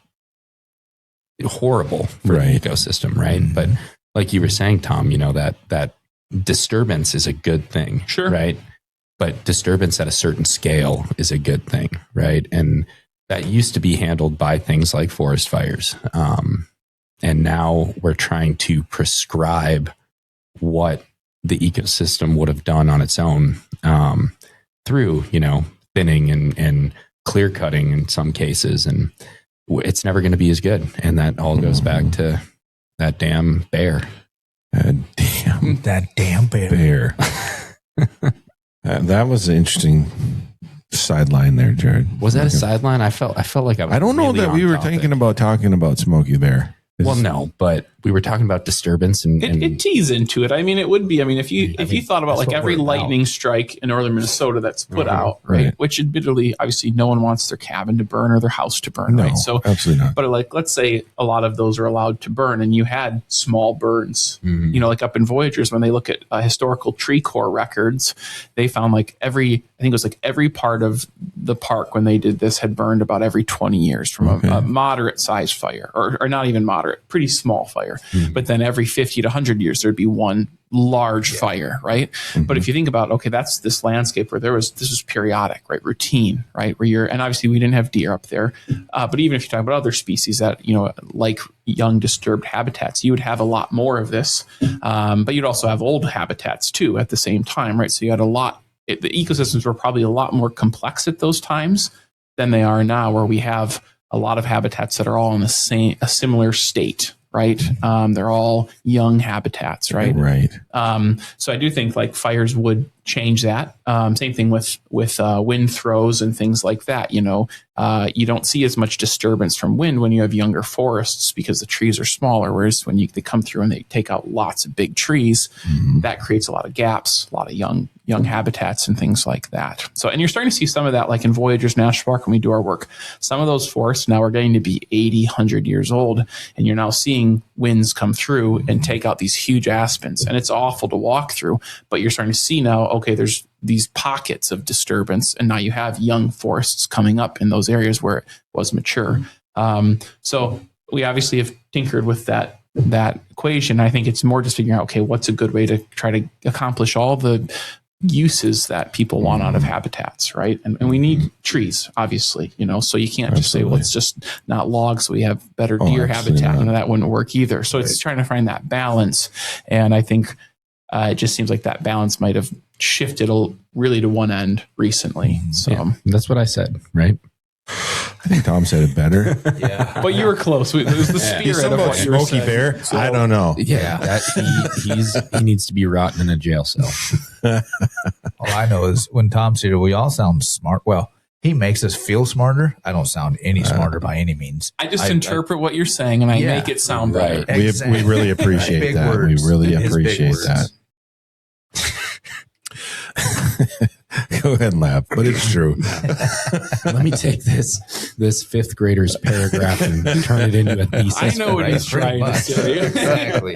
horrible for the ecosystem, right? But like you were saying, Tom, that disturbance is a good thing, right? But disturbance at a certain scale is a good thing, right? And that used to be handled by things like forest fires. And now we're trying to prescribe what the ecosystem would have done on its own through, thinning and clear cutting in some cases. And it's never going to be as good. And that all goes back to that damn bear. That damn bear. That was an interesting sideline there, Jared. Was that a sideline? I felt like I was. I don't know that we were talking about Smokey Bear. Well, no, but we were talking about disturbance and it tees into it. I mean, it would be. I mean, if you thought about like every lightning strike in northern Minnesota that's put out, right? Which admittedly, obviously, no one wants their cabin to burn or their house to burn, right? So absolutely not. But like, let's say a lot of those are allowed to burn, and you had small burns. Like up in Voyageurs, when they look at historical tree core records, they found like every part of the park when they did this had burned about every 20 years from a moderate sized fire, or not even moderate, pretty small fire. But then every 50 to 100 years, there'd be one large fire, right? But if you think about, okay, that's this landscape where this was periodic, right? Routine, right? And obviously we didn't have deer up there. But even if you talk about other species that, like young disturbed habitats, you would have a lot more of this. But you'd also have old habitats too at the same time, right? So you had the ecosystems were probably a lot more complex at those times than they are now, where we have a lot of habitats that are all in a similar state, right? They're all young habitats, right? Right. So I do think like fires would change that. Same thing with wind throws and things like that. You don't see as much disturbance from wind when you have younger forests because the trees are smaller. Whereas when they come through and they take out lots of big trees, that creates a lot of gaps, a lot of young habitats and things like that. So, and you're starting to see some of that, like in Voyageurs National Park when we do our work. Some of those forests now are getting to be 80, 100 years old, and you're now seeing winds come through and take out these huge aspens. And it's awful to walk through, but you're starting to see now, okay, there's these pockets of disturbance, and now you have young forests coming up in those areas where it was mature. So we obviously have tinkered with that equation. I think it's more just figuring out, okay, what's a good way to try to accomplish all the uses that people want out of habitats, right? And we need trees, obviously, so you can't just say, well, it's just not logs, so we have better deer habitat. That wouldn't work either. So it's trying to find that balance. And I think it just seems like that balance might have shifted really to one end recently. So that's what I said, right? I think Tom said it better. Yeah, but you were close. It was the spirit of what you were saying. Smokey Bear. So, I don't know. Yeah, he needs to be rotten in a jail cell. All I know is when Tom's here, we all sound smart. Well, he makes us feel smarter. I don't sound any smarter by any means. I just interpret what you're saying and I make it sound better. We really appreciate that. We really appreciate that. Go ahead and laugh, but it's true. Let me take this fifth grader's paragraph and turn it into a thesis. I know what he's trying to say. Exactly.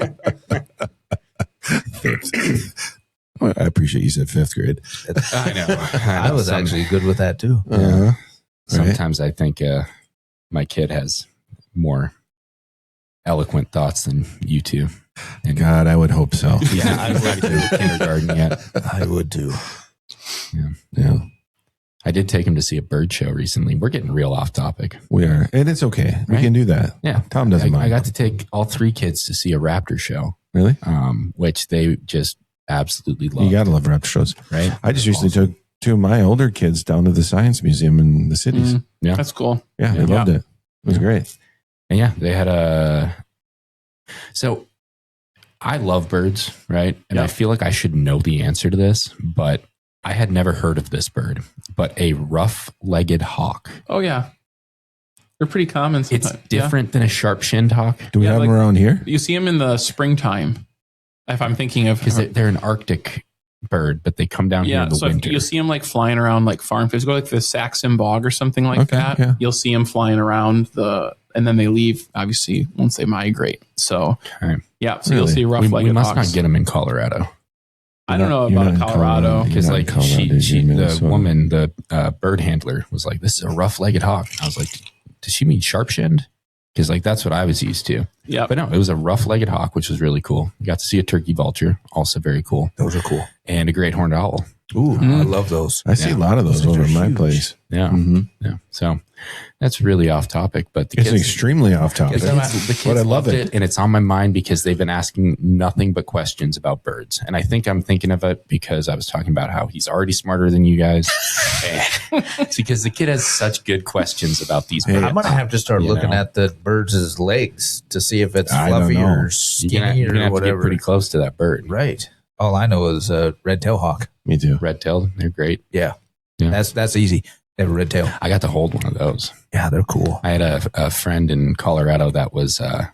I appreciate you said fifth grade. I know. I was actually good with that too. Uh-huh. Sometimes I think my kid has more eloquent thoughts than you two. And God, I would hope so. yeah, I would do kindergarten yet. I would too. Yeah. I did take him to see a bird show recently. We're getting real off topic. We are. And it's okay. We Right? can do that. Yeah. Tom doesn't mind. I got to take all three kids to see a Raptor show, Really? which they just absolutely love. You got to love Raptor shows. Right? I just recently took two of my older kids down to the Science Museum in the cities. Yeah. That's cool. Yeah, they loved it. It was great. And yeah, they had so I love birds, right? And I feel like I should know the answer to this, but I had never heard of this bird, but a rough-legged hawk. Oh, yeah. They're pretty common sometimes. It's different than a sharp-shinned hawk. Do we have them around here? You see them in the springtime, if I'm thinking of... Because they're an Arctic bird, but they come down here in the winter. You'll see them like flying around like farm fish. Go like the Saxon bog or something like that. Yeah. You'll see them flying around and then they leave, obviously, once they migrate. So, yeah. So you'll see rough-legged we must hawks. not get them in Colorado. I don't know about Colorado. Because like the woman, the bird handler was like, this is a rough-legged hawk. I was like, does she mean sharp-shinned? Because like that's what I was used to. Yeah. But no, it was a rough-legged hawk, which was really cool. You got to see a turkey vulture, also very cool. Those are cool. And a great horned owl. Ooh, I love those. I see a lot of those over at my place. Yeah. Mm-hmm. Yeah. So that's really off topic, but It's extremely off topic. the kids But I love loved it. And it's on my mind because they've been asking nothing but questions about birds. And I think I'm thinking of it because I was talking about how he's already smarter than you guys. It's because the kid has such good questions about these birds. I'm going to have to start looking at the birds' legs to see if it's fluffy or skinny you're gonna or have to whatever. get pretty close to that bird. Right. All I know is red-tailed hawk. Me too. Red-tailed, they're great. Yeah. Yeah. That's easy. They have a red tail. I got to hold one of those. Yeah, they're cool. I had a friend in Colorado that was, what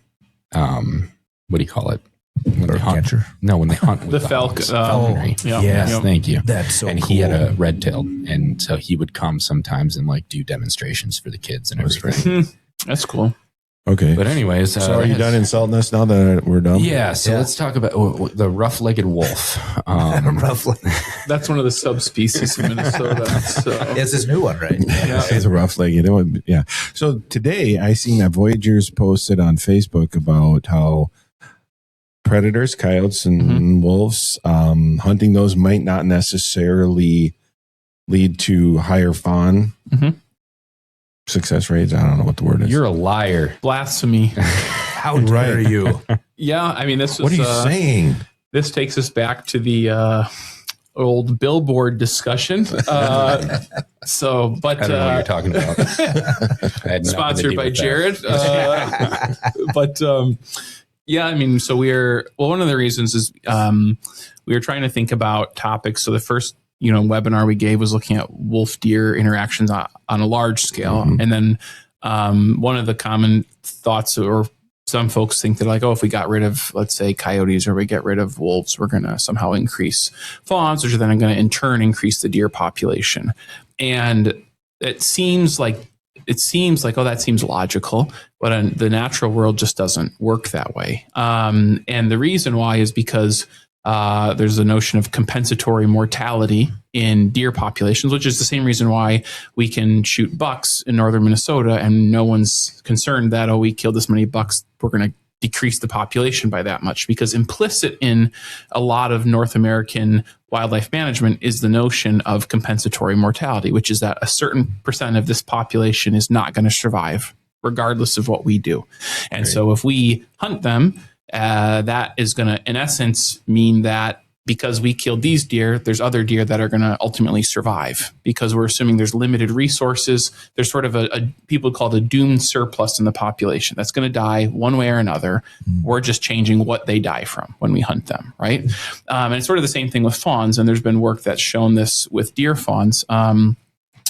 do you call it? When they hunt. Catcher. No, when they hunt with The falconry. yeah. Yes, Yeah. thank you. That's so and cool. he had a red-tailed, and so he would come sometimes and like do demonstrations for the kids and everything. That's cool. Okay. But anyways, So are you done insulting us now that we're done? Yeah. So let's talk about the rough-legged wolf. Roughly. That's one of the subspecies of Minnesota. So. It's this new one, right? Yeah. It's a rough leg. Yeah. So today I seen that Voyageurs posted on Facebook about how predators, coyotes and wolves, hunting those might not necessarily lead to higher fawn success rates. I don't know what the word is. You're a liar. Blasphemy. How dare you? Yeah, I mean, this was, what are you saying? This takes us back to the old billboard discussion. But I don't know what you're talking about. I had nothing to sponsored do by with that. Jared. But yeah, I mean, so one of the reasons is we were trying to think about topics. So the first webinar we gave was looking at wolf deer interactions on a large scale. And then one of the common thoughts, or some folks think that like, oh, if we got rid of, let's say, coyotes, or we get rid of wolves, we're going to somehow increase fawns, which are then going to in turn increase the deer population. And it seems like, oh, that seems logical, but in the natural world just doesn't work that way. And the reason why is because there's a notion of compensatory mortality in deer populations, which is the same reason why we can shoot bucks in northern Minnesota and no one's concerned that, oh, we killed this many bucks, we're going to decrease the population by that much. Because implicit in a lot of North American wildlife management is the notion of compensatory mortality, which is that a certain percent of this population is not going to survive regardless of what we do. And so if we hunt them, that is going to, in essence, mean that because we killed these deer, there's other deer that are going to ultimately survive because we're assuming there's limited resources. There's sort of a people call it a doomed surplus in the population that's going to die one way or another. We're just changing what they die from when we hunt them, right? And it's sort of the same thing with fawns. And there's been work that's shown this with deer fawns,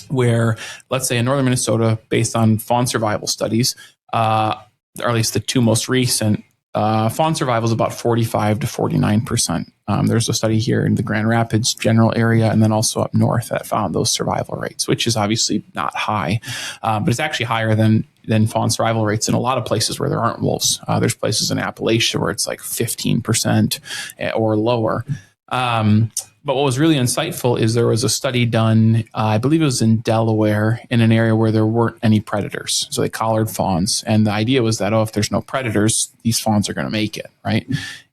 where, let's say in northern Minnesota, based on fawn survival studies, or at least the two most recent, fawn survival is about 45 to 49%. There's a study here in the Grand Rapids general area and then also up north that found those survival rates, which is obviously not high, but it's actually higher than fawn survival rates in a lot of places where there aren't wolves. There's places in Appalachia where it's like 15% or lower. But what was really insightful is there was a study done, I believe it was in Delaware, in an area where there weren't any predators. So they collared fawns. And the idea was that, if there's no predators, these fawns are going to make it, right?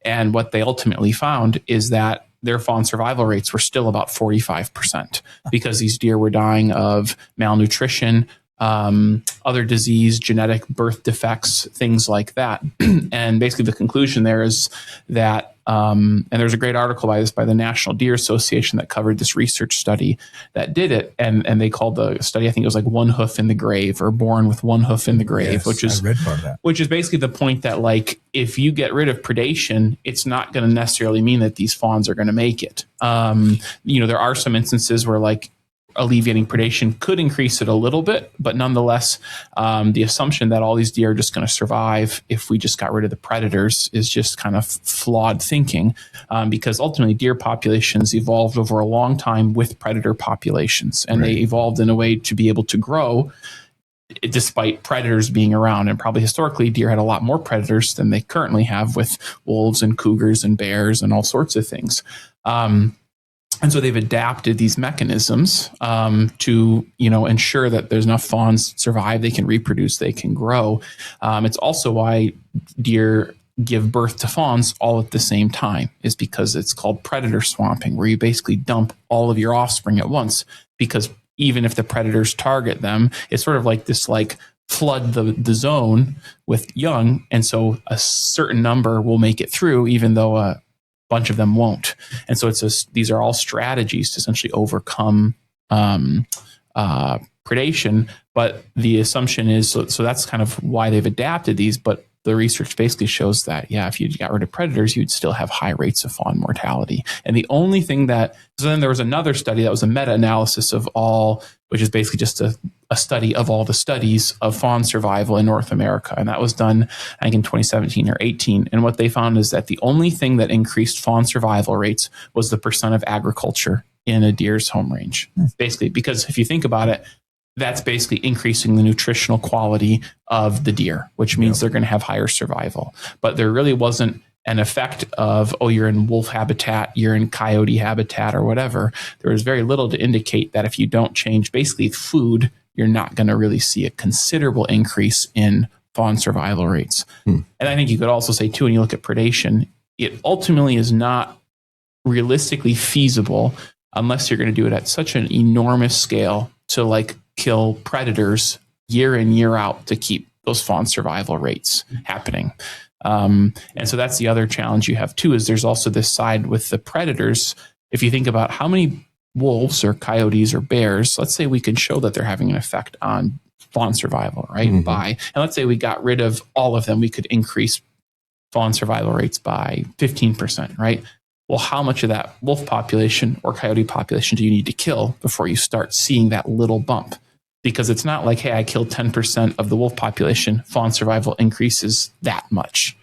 And what they ultimately found is that their fawn survival rates were still about 45% because these deer were dying of malnutrition, other disease, genetic birth defects, things like that. And basically the conclusion there is that, and there's a great article by the National Deer Association that covered this research study that did it. And they called the study, I think it was like One Hoof in the Grave, or Born with One Hoof in the Grave, yes, I read part of that. Which is basically the point that, like, if you get rid of predation, it's not going to necessarily mean that these fawns are going to make it. There are some instances where, like, alleviating predation could increase it a little bit, but nonetheless, the assumption that all these deer are just going to survive if we just got rid of the predators is just kind of flawed thinking, because ultimately deer populations evolved over a long time with predator populations, and they evolved in a way to be able to grow despite predators being around. And probably historically, deer had a lot more predators than they currently have with wolves and cougars and bears and all sorts of things. And so they've adapted these mechanisms to, ensure that there's enough fawns survive, they can reproduce, they can grow. It's also why deer give birth to fawns all at the same time, is because it's called predator swamping, where you basically dump all of your offspring at once, because even if the predators target them, it's sort of like this, like, flood the zone with young. And so a certain number will make it through, even though a bunch of them won't. And so these are all strategies to essentially overcome predation. But the assumption is, so that's kind of why they've adapted these. But the research basically shows that, if you got rid of predators, you'd still have high rates of fawn mortality. And the only thing so then there was another study that was a meta-analysis of all, which is basically just a study of all the studies of fawn survival in North America. And that was done, I think, in 2017 or 18. And what they found is that the only thing that increased fawn survival rates was the percent of agriculture in a deer's home range. Basically, because if you think about it, that's basically increasing the nutritional quality of the deer, which means they're going to have higher survival. But there really wasn't an effect of, you're in wolf habitat, you're in coyote habitat, or whatever. There was very little to indicate that if you don't change basically food, you're not going to really see a considerable increase in fawn survival rates. And I think you could also say, too, when you look at predation, it ultimately is not realistically feasible unless you're going to do it at such an enormous scale to, like, kill predators year in, year out to keep those fawn survival rates happening. And so that's the other challenge you have too, is there's also this side with the predators. If you think about how many wolves or coyotes or bears, let's say we could show that they're having an effect on fawn survival, right? And let's say we got rid of all of them, we could increase fawn survival rates by 15%, right? Well, how much of that wolf population or coyote population do you need to kill before you start seeing that little bump? Because it's not like, hey, I killed 10% of the wolf population, fawn survival increases that much,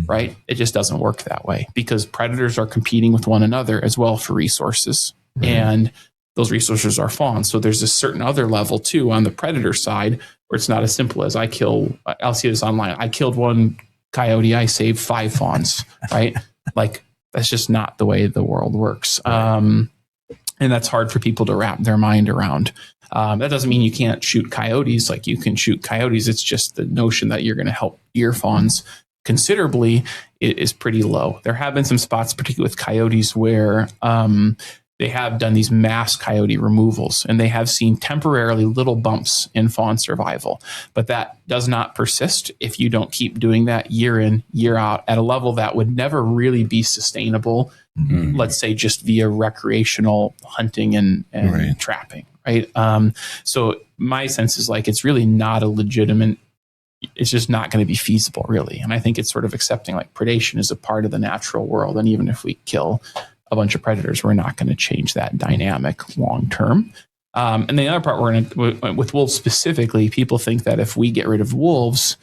right? It just doesn't work that way, because predators are competing with one another as well for resources. And those resources are fawns. So there's a certain other level too on the predator side where it's not as simple as I'll see this online. I killed one coyote, I saved 5 fawns, right? Like, that's just not the way the world works. And that's hard for people to wrap their mind around. That doesn't mean you can't shoot coyotes. Like, you can shoot coyotes. It's just the notion that you're going to help deer fawns considerably is pretty low. There have been some spots, particularly with coyotes, where they have done these mass coyote removals, and they have seen temporarily little bumps in fawn survival. But that does not persist if you don't keep doing that year in, year out at a level that would never really be sustainable, let's say just via recreational hunting and trapping, right? So my sense is, like, it's really not a legitimate, it's just not going to be feasible, really. And I think it's sort of accepting, like, predation is a part of the natural world. And even if we kill a bunch of predators, we're not going to change that dynamic long term. And the other part, with wolves specifically, people think that if we get rid of wolves,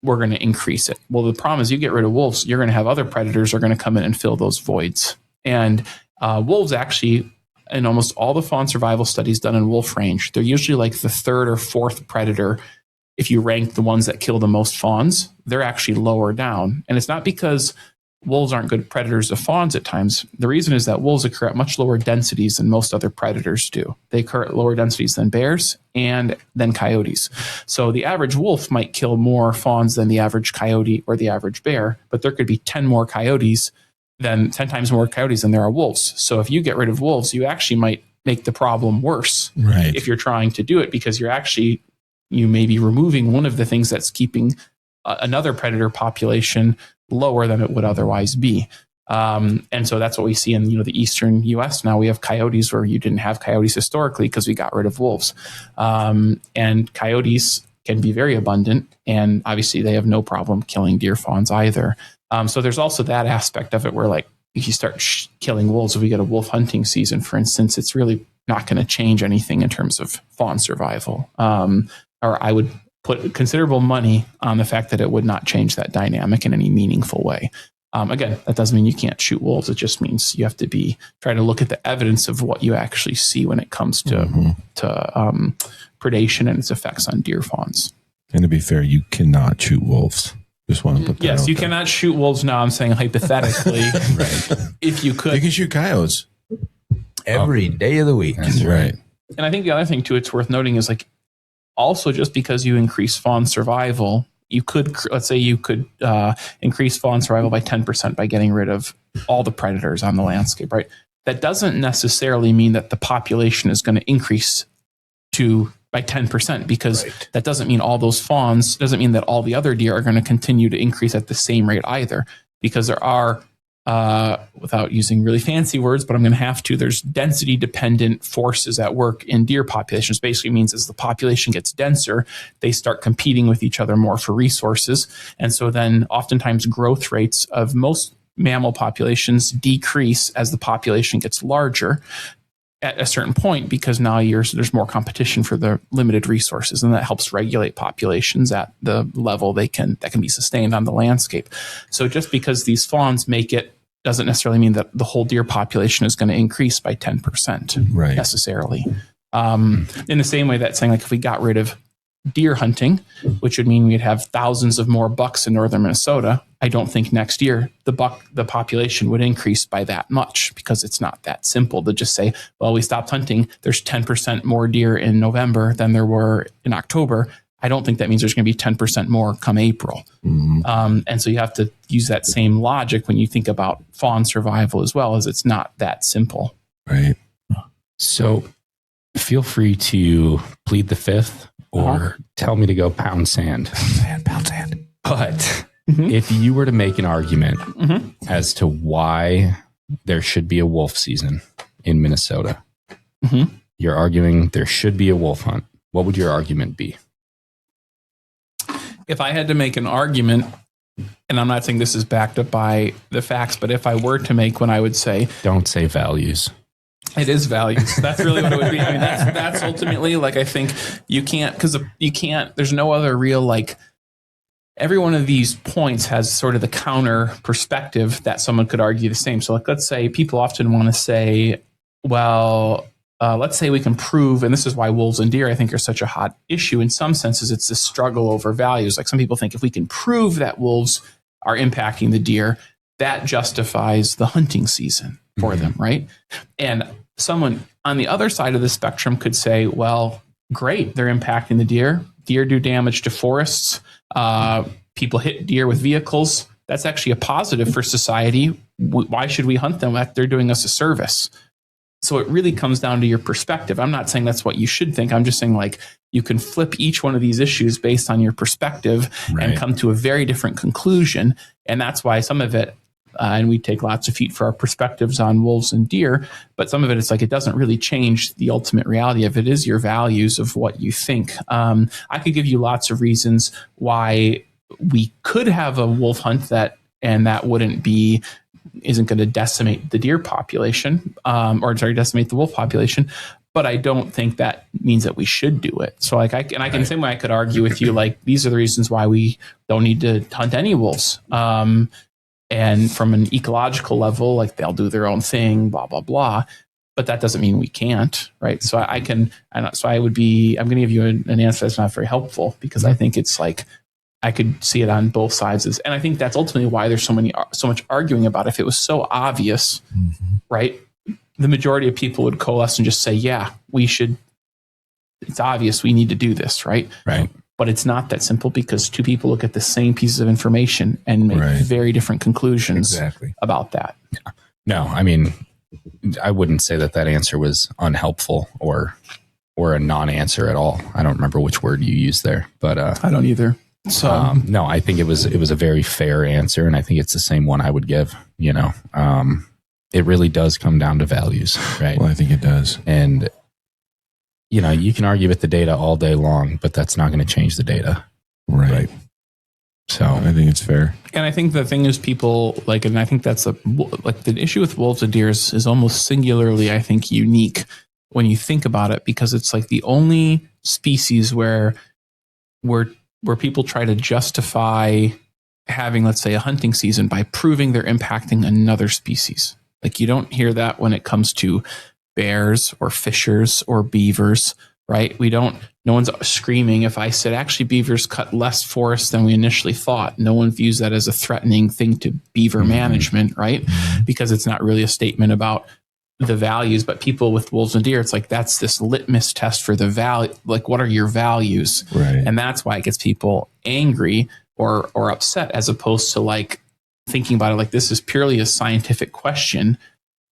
we're going to increase it. Well, the problem is you get rid of wolves, you're going to have other predators are going to come in and fill those voids. And wolves actually, in almost all the fawn survival studies done in wolf range, they're usually like the third or fourth predator. If you rank the ones that kill the most fawns, they're actually lower down. And it's not because wolves aren't good predators of fawns at times. The reason is that wolves occur at much lower densities than most other predators do. They occur at lower densities than bears and than coyotes. So the average wolf might kill more fawns than the average coyote or the average bear, but there could be 10 times more coyotes than there are wolves. So if you get rid of wolves, you actually might make the problem worse if you're trying to do it, because you may be removing one of the things that's keeping another predator population lower than it would otherwise be. And so that's what we see in the eastern US now. We have coyotes where you didn't have coyotes historically because we got rid of wolves. And coyotes can be very abundant, and obviously they have no problem killing deer fawns either. So there's also that aspect of it where, like, if you start killing wolves, if we get a wolf hunting season, for instance, it's really not going to change anything in terms of fawn survival. Or I would put considerable money on the fact that it would not change that dynamic in any meaningful way. Again, that doesn't mean you can't shoot wolves. It just means you have to try to look at the evidence of what you actually see when it comes to predation and its effects on deer fawns. And to be fair, you cannot shoot wolves. Just want to put that Yes, out you there. cannot shoot wolves now. I'm saying hypothetically, if you could. You can shoot coyotes Every day of the week. That's right. And I think the other thing too, it's worth noting is, like, also just because you increase fawn survival, let's say you could increase fawn survival by 10% by getting rid of all the predators on the landscape, right? That doesn't necessarily mean that the population is going to increase by 10%, because that doesn't mean all those fawns, doesn't mean that all the other deer are going to continue to increase at the same rate either, because there are, without using really fancy words, but I'm going to have to, there's density dependent forces at work in deer populations. Basically means as the population gets denser, they start competing with each other more for resources. And so then oftentimes growth rates of most mammal populations decrease as the population gets larger at a certain point, because now there's more competition for the limited resources, and that helps regulate populations at the level that can be sustained on the landscape. So just because these fawns make it doesn't necessarily mean that the whole deer population is going to increase by 10% necessarily. In the same way that saying, like, if we got rid of deer hunting, which would mean we'd have thousands of more bucks in northern Minnesota, I don't think next year the population would increase by that much, because it's not that simple to just say, well, we stopped hunting, there's 10% more deer in November than there were in October. I don't think that means there's going to be 10% more come April. And so you have to use that same logic when you think about fawn survival as well, as it's not that simple. Right. So feel free to plead the fifth or tell me to go pound sand. Pound sand. But if you were to make an argument as to why there should be a wolf season in Minnesota, you're arguing there should be a wolf hunt. What would your argument be? If I had to make an argument, and I'm not saying this is backed up by the facts, but if I were to make one, I would say... Don't say values. It is values. That's really what it would be. I mean, that's ultimately, like, I think you can't, there's no other real, like, every one of these points has sort of the counter perspective that someone could argue the same. So, like, let's say people often want to say, well, let's say we can prove, and this is why wolves and deer, I think, are such a hot issue. In some senses, it's this struggle over values. Like, some people think if we can prove that wolves are impacting the deer, that justifies the hunting season for them, right? And someone on the other side of the spectrum could say, well, great, they're impacting the deer. Deer do damage to forests. People hit deer with vehicles. That's actually a positive for society. Why should we hunt them? They're doing us a service. So it really comes down to your perspective. I'm not saying that's what you should think. I'm just saying, like, you can flip each one of these issues based on your perspective and come to a very different conclusion. And that's why some of it, and we take lots of heat for our perspectives on wolves and deer, but some of it, it's like, it doesn't really change the ultimate reality of it. Is your values of what you think. I could give you lots of reasons why we could have a wolf hunt that isn't going to decimate the deer population, decimate the wolf population. but I don't think that means that we should do it. So like I can same way I could argue with you, like these are the reasons why we don't need to hunt any wolves. And from an ecological level, like they'll do their own thing, blah, blah, blah. But that doesn't mean we can't, right? So I'm going to give you an answer that's not very helpful, because I think it's like, I could see it on both sides. And I think that's ultimately why there's so much arguing about it. If it was so obvious, right? The majority of people would coalesce and just say, yeah, we should, it's obvious we need to do this, right? Right. But it's not that simple, because two people look at the same pieces of information and make very different conclusions about that. No, I mean, I wouldn't say that answer was unhelpful or a non-answer at all. I don't remember which word you used there, but I don't either. So no, I think it was a very fair answer, and I think it's the same one I would give. It really does come down to values, right? Well, I think it does. And you can argue with the data all day long, but that's not going to change the data. Right. So I think it's fair. And I think the thing is, people like, and I think that's the issue with wolves and deers is almost singularly, I think, unique when you think about it, because it's like the only species where people try to justify having, let's say, a hunting season by proving they're impacting another species. Like you don't hear that when it comes to bears or fishers or beavers, right? No one's screaming if I said, actually, beavers cut less forest than we initially thought. No one views that as a threatening thing to beaver management, right? Because it's not really a statement about the values. But people with wolves and deer, it's like, that's this litmus test for the value. Like, what are your values? Right. And that's why it gets people angry or upset, as opposed to like thinking about it like this is purely a scientific question.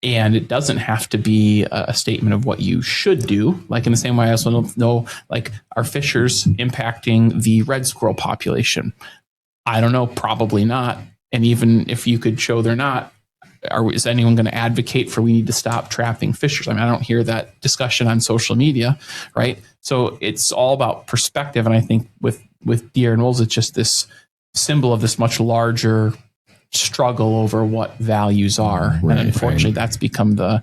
And it doesn't have to be a statement of what you should do. Like in the same way, I also don't know, like, are fishers impacting the red squirrel population? I don't know, probably not. And even if you could show they're not, is anyone going to advocate for we need to stop trapping fishers? I mean, I don't hear that discussion on social media, right? So it's all about perspective. And I think with deer and wolves, it's just this symbol of this much larger struggle over what values are. Right, and unfortunately, that's become the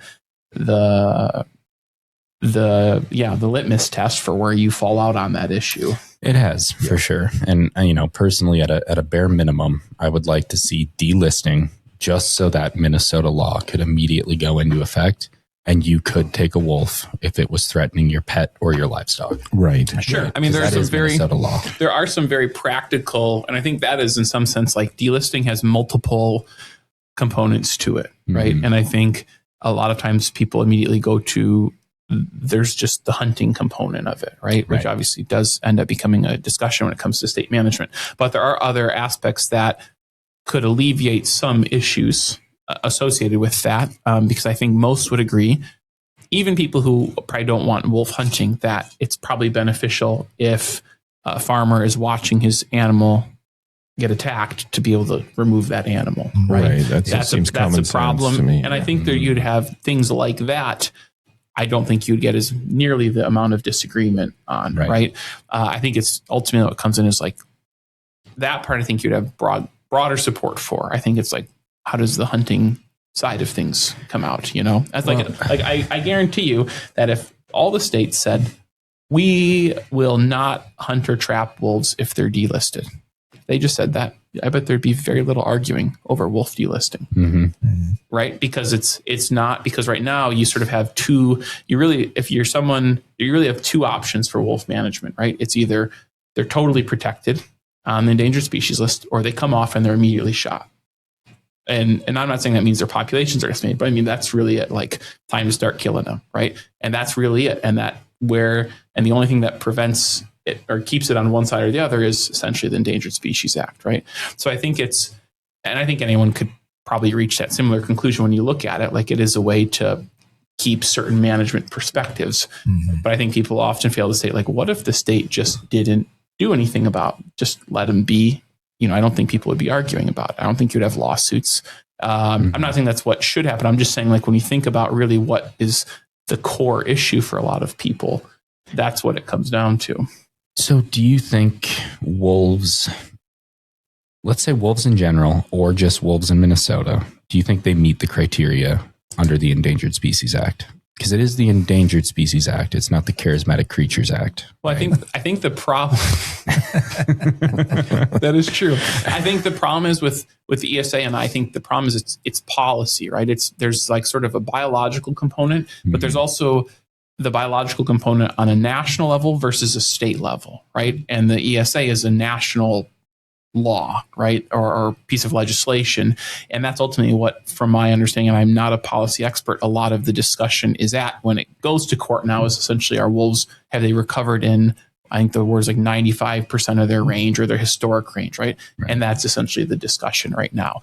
litmus test for where you fall out on that issue. it has for sure. And personally, at a bare minimum, I would like to see delisting, just so that Minnesota law could immediately go into effect, and you could take a wolf if it was threatening your pet or your livestock. Right. Sure. I mean, there are some very practical, and I think that is in some sense like delisting has multiple components to it, right? Mm-hmm. And I think a lot of times people immediately go to, there's just the hunting component of it, right? Which obviously does end up becoming a discussion when it comes to state management. But there are other aspects that could alleviate some issues associated with that, because I think most would agree, even people who probably don't want wolf hunting, that it's probably beneficial if a farmer is watching his animal get attacked to be able to remove that animal, right? That's a problem. To me. And I think that you'd have things like that. I don't think you'd get as nearly the amount of disagreement on, right? I think it's ultimately what comes in is like that part. I think you'd have broader support for. I think it's like, how does the hunting side of things come out? That's I guarantee you that if all the states said, we will not hunt or trap wolves if they're delisted, they just said that, I bet there'd be very little arguing over wolf delisting, right? Because it's not, because right now you sort of have two, you really have two options for wolf management, right? It's either they're totally protected on the endangered species list, or they come off and they're immediately shot. And I'm not saying that means their populations are estimated, but I mean, that's really it, like time to start killing them, right? And that's really it. And the only thing that prevents it or keeps it on one side or the other is essentially the Endangered Species Act, right? So I think I think anyone could probably reach that similar conclusion when you look at it, like it is a way to keep certain management perspectives. Mm-hmm. But I think people often fail to say, like, what if the state just didn't do anything about, just let them be? I don't think people would be arguing about it. I don't think you'd have lawsuits. I'm not saying that's what should happen. I'm just saying, like, when you think about really what is the core issue for a lot of people, that's what it comes down to. So do you think wolves, let's say wolves in general, or just wolves in Minnesota, do you think they meet the criteria under the Endangered Species Act? Because it is the Endangered Species Act. It's not the Charismatic Creatures Act. Well, right? I think the problem that is true. I think the problem is with the ESA, and I think the problem is it's policy, right? There's like sort of a biological component, but there's also the biological component on a national level versus a state level, right? And the ESA is a national law, right, or piece of legislation, and that's ultimately what, from my understanding, and I'm not a policy expert, a lot of the discussion is at when it goes to court now is essentially, our wolves, have they recovered in, I think the word is like 95% of their range or their historic range, right? And that's essentially the discussion right now.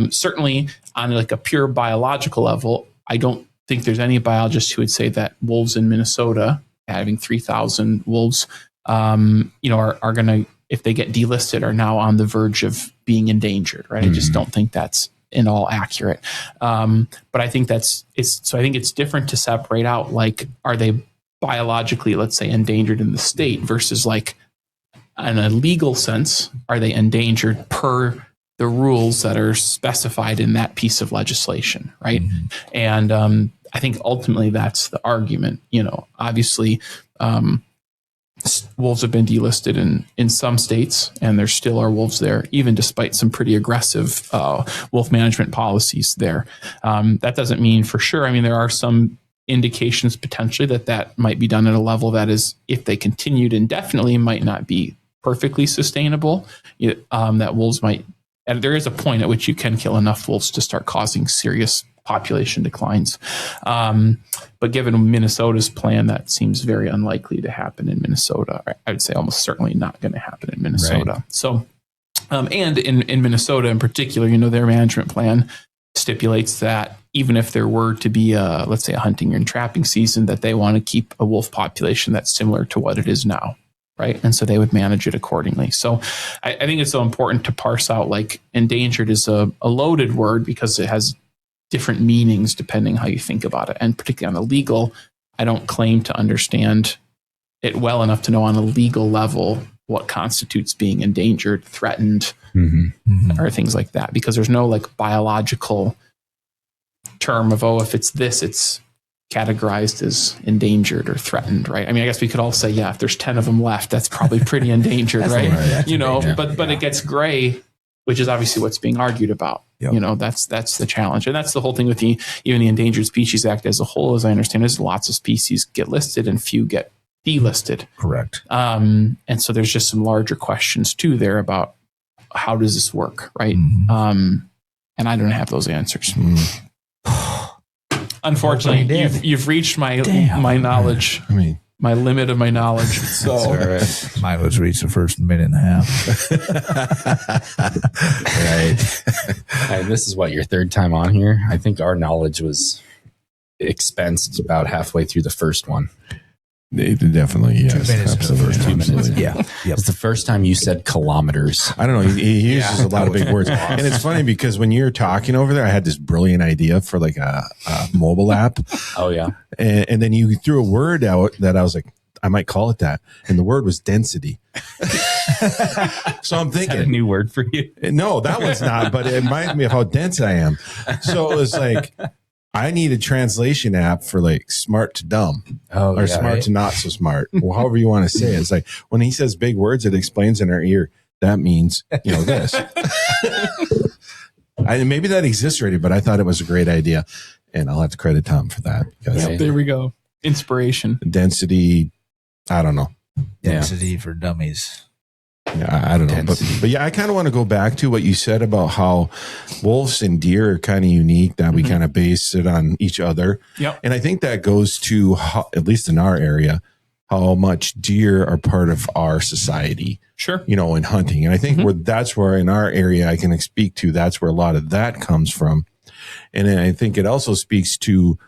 Certainly on like a pure biological level, I don't think there's any biologist who would say that wolves in Minnesota, having 3,000 wolves, are going to, if they get delisted, are now on the verge of being endangered, right? I just don't think that's in all accurate. But I think I think it's different to separate out, like, are they biologically, let's say, endangered in the state versus like in a legal sense, are they endangered per the rules that are specified in that piece of legislation, right? And I think ultimately that's the argument. Obviously, wolves have been delisted in some states, and there still are wolves there, even despite some pretty aggressive wolf management policies there. That doesn't mean for sure. I mean, there are some indications potentially that might be done at a level that is, if they continued indefinitely, might not be perfectly sustainable. That wolves might, and there is a point at which you can kill enough wolves to start causing serious population declines. But given Minnesota's plan, that seems very unlikely to happen in Minnesota. I would say almost certainly not going to happen in Minnesota. Right. So, and in Minnesota in particular, their management plan stipulates that even if there were to be let's say a hunting and trapping season, that they want to keep a wolf population that's similar to what it is now. Right. And so they would manage it accordingly. So I think it's so important to parse out, like, endangered is a loaded word because it has different meanings depending how you think about it. And particularly on the legal, I don't claim to understand it well enough to know on a legal level what constitutes being endangered, threatened, or things like that, because there's no like biological term of, if it's this, it's categorized as endangered or threatened, right? I mean, I guess we could all say, yeah, if there's 10 of them left, that's probably pretty endangered, right? But it gets gray, which is obviously what's being argued about. Yep. That's the challenge. And that's the whole thing with even the Endangered Species Act as a whole, as I understand, is lots of species get listed and few get delisted. Correct. And so there's just some larger questions too there about how does this work, right? And I don't have those answers. Unfortunately, you've reached my knowledge. I mean, my limit of my knowledge. So right. Mine was reached the first minute and a half. Right. And this is your third time on here. I think our knowledge was expensed about halfway through the first one. Definitely, yes. 2 minutes. Absolutely. 2 minutes. Yeah. It's the first time you said kilometers. I don't know. He uses a lot of big words. And it's funny because when you're talking over there, I had this brilliant idea for like a mobile app. Oh, yeah. And then you threw a word out that I was like, I might call it that. And the word was density. So I'm thinking. Is that a new word for you? No, that one's not, but it reminds me of how dense I am. So it was like, I need a translation app for like smart to dumb or smart to not so smart. Well, however you want to say it. It's like when he says big words, it explains in our ear. That means, this. Maybe that exists already, but I thought it was a great idea. And I'll have to credit Tom for that. There we go. Inspiration. Density. I don't know. Density for dummies. Yeah, I don't know. But yeah, I kind of want to go back to what you said about how wolves and deer are kind of unique, that we kind of base it on each other. Yep. And I think that goes to, how, at least in our area, how much deer are part of our society. Sure. In hunting. And I think that's where in our area I can speak to, that's where a lot of that comes from. And then I think it also speaks to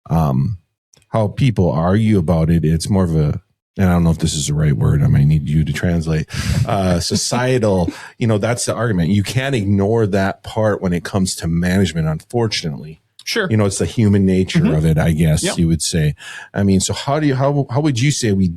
how people argue about it. It's more of a, and I don't know if this is the right word. I might need you to translate. Societal, that's the argument. You can't ignore that part when it comes to management, unfortunately. Sure. It's the human nature of it, I guess you would say. I mean, so how would you say we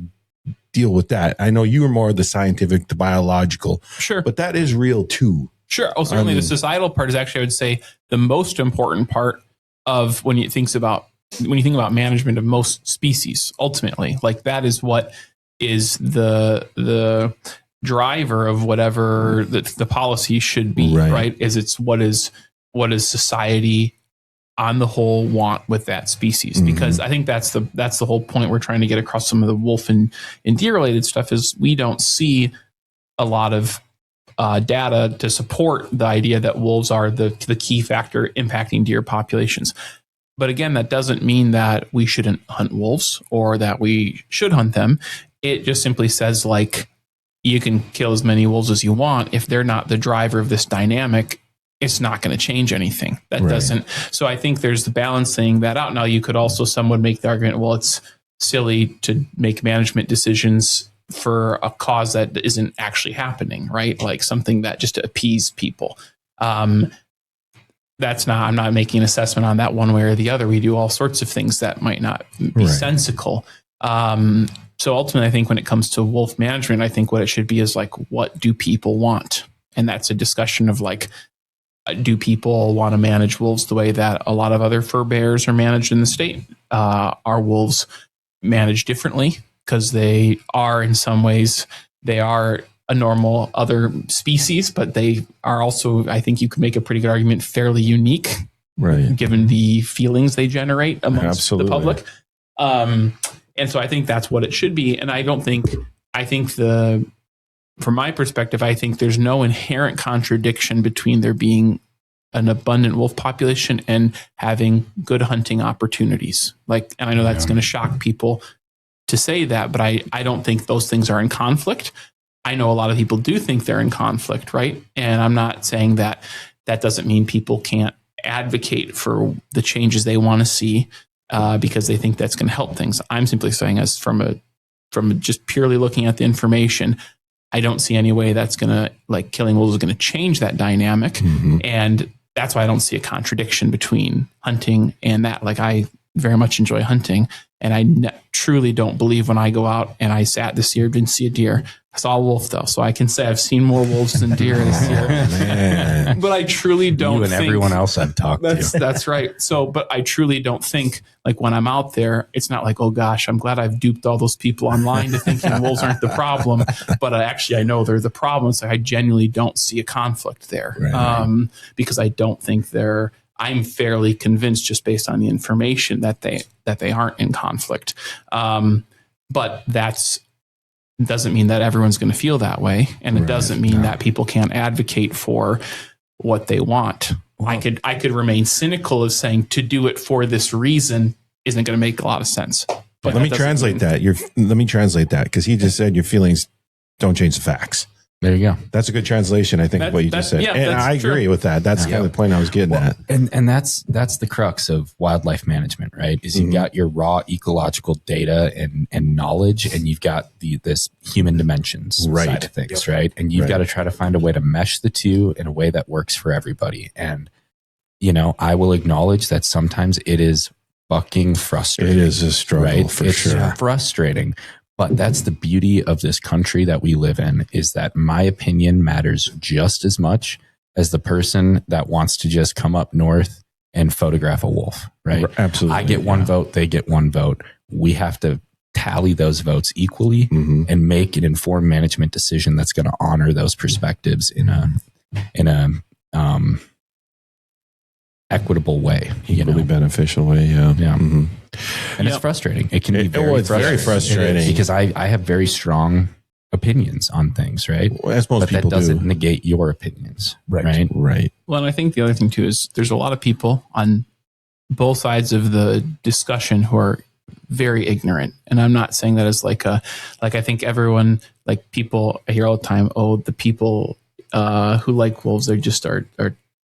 deal with that? I know you are more the scientific, the biological. Sure. But that is real too. Sure. Oh, certainly the societal part is actually, I would say, the most important part of when you think about when you think about management of most species, ultimately, like that is what is the driver of whatever the policy should be, right? It's what is society on the whole want with that species? Because I think that's the whole point we're trying to get across some of the wolf and deer related stuff is we don't see a lot of data to support the idea that wolves are the key factor impacting deer populations. But again, that doesn't mean that we shouldn't hunt wolves or that we should hunt them. It just simply says like, you can kill as many wolves as you want. If they're not the driver of this dynamic, it's not going to change anything. That doesn't. So I think there's the balancing that out. Now you could also, someone make the argument, well, it's silly to make management decisions for a cause that isn't actually happening, right? Like something that just to appease people. I'm not making an assessment on that one way or the other. We do all sorts of things that might not be sensical. So ultimately, I think when it comes to wolf management, I think what it should be is like, what do people want? And that's a discussion of like, do people want to manage wolves the way that a lot of other fur bears are managed in the state? Are wolves managed differently? Because they are in some ways, they are a normal other species, but they are also, I think you could make a pretty good argument, fairly unique, given the feelings they generate amongst the public. And so I think that's what it should be. And from my perspective, I think there's no inherent contradiction between there being an abundant wolf population and having good hunting opportunities. Like, and I know that's going to shock people to say that, but I don't think those things are in conflict. I know a lot of people do think they're in conflict, right? And I'm not saying that doesn't mean people can't advocate for the changes they want to see because they think that's going to help things. I'm simply saying, as from just purely looking at the information, I don't see any way that's going to, like, killing wolves is going to change that dynamic. And that's why I don't see a contradiction between hunting and that. Like, I very much enjoy hunting, and I truly don't believe when I go out, and I sat this year, didn't see a deer. I saw a wolf though, so I can say I've seen more wolves than deer this year. But I truly don't think everyone else I've talked to. That's right. So, but I truly don't think, like, when I'm out there, it's not like, oh gosh, I'm glad I've duped all those people online to thinking wolves aren't the problem. But actually, I know they're the problem. So I genuinely don't see a conflict there, because I don't think I'm fairly convinced, just based on the information, that they aren't in conflict. But doesn't mean that everyone's going to feel that way, and it doesn't mean that people can't advocate for what they want. Well, I could remain cynical of saying to do it for this reason isn't going to make a lot of sense. But let me translate that. Let me translate that, because he just said your feelings don't change the facts. There you go. That's a good translation, I think, of what you just said. Yeah, and I agree with that. That's kind of the point I was getting at. And that's the crux of wildlife management, right? Is you've got your raw ecological data and knowledge, and you've got this human dimensions side of things, right? And you've got to try to find a way to mesh the two in a way that works for everybody. And, I will acknowledge that sometimes it is fucking frustrating. It is a struggle, for sure. It's frustrating. But that's the beauty of this country that we live in, is that my opinion matters just as much as the person that wants to just come up north and photograph a wolf, right? Absolutely. I get one vote, they get one vote. We have to tally those votes equally and make an informed management decision that's going to honor those perspectives in a equitable way, equally beneficial way. Yeah. And it's frustrating. It can be very frustrating because I have very strong opinions on things, right? Well, as most people that doesn't negate your opinions, right? Well, and I think the other thing too is there's a lot of people on both sides of the discussion who are very ignorant, and I'm not saying that as like I think everyone, like, people I hear all the time, oh, the people who like wolves, they just are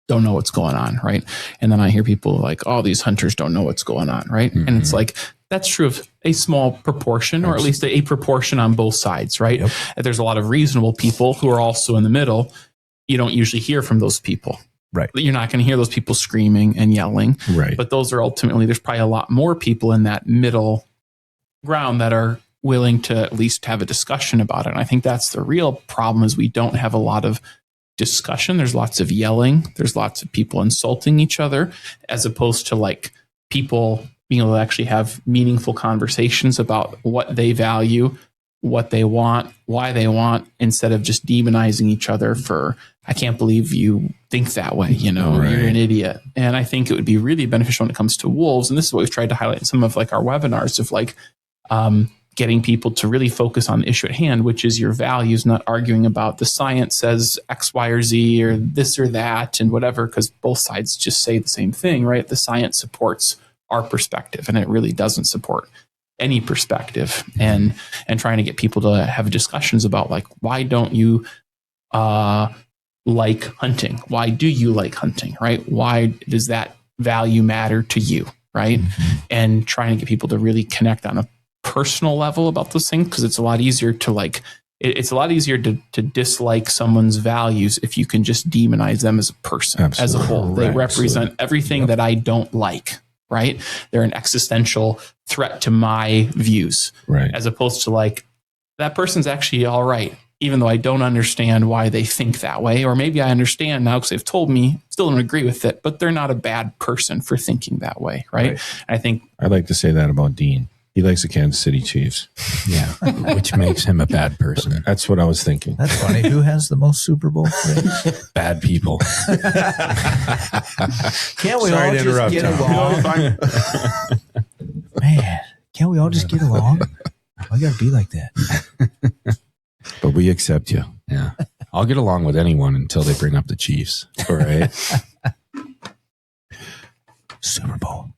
don't know what's going on, right? And then I hear people like, oh, these hunters don't know what's going on, right? And it's like, that's true of a small proportion, or at least a proportion on both sides, right? There's a lot of reasonable people who are also in the middle. You don't usually hear from those people. Right. You're not going to hear those people screaming and yelling. Right. But those are ultimately, there's probably a lot more people in that middle ground that are willing to at least have a discussion about it. And I think that's the real problem, is we don't have a lot of discussion. There's lots of yelling. There's lots of people insulting each other, as opposed to, like, people, being able to actually have meaningful conversations about what they value, what they want, why they want, instead of just demonizing each other for, I can't believe you think that way, you're an idiot. And I think it would be really beneficial when it comes to wolves. And this is what we've tried to highlight in some of like our webinars of like getting people to really focus on the issue at hand, which is your values, not arguing about the science says X, Y, or Z or this or that and whatever, because both sides just say the same thing, right? The science supports our perspective and it really doesn't support any perspective, and trying to get people to have discussions about like, why don't you like hunting? Why do you like hunting, right? Why does that value matter to you, right? And trying to get people to really connect on a personal level about those things, because it's a lot easier to like, it's a lot easier to dislike someone's values if you can just demonize them as a person, as a whole. They represent everything that I don't like. Right? They're an existential threat to my views, as opposed to like, that person's actually all right, even though I don't understand why they think that way. Or maybe I understand now because they've told me, still don't agree with it, but they're not a bad person for thinking that way. Right. I think I'd like to say that about Dean. He likes the Kansas City Chiefs. Yeah. Which makes him a bad person. That's what I was thinking. That's funny. Who has the most Super Bowl rings? Bad people. Can't we all just get along? Man, can't we all just get along? Why gotta be like that? But we accept you. Yeah. I'll get along with anyone until they bring up the Chiefs. All right. Super Bowl.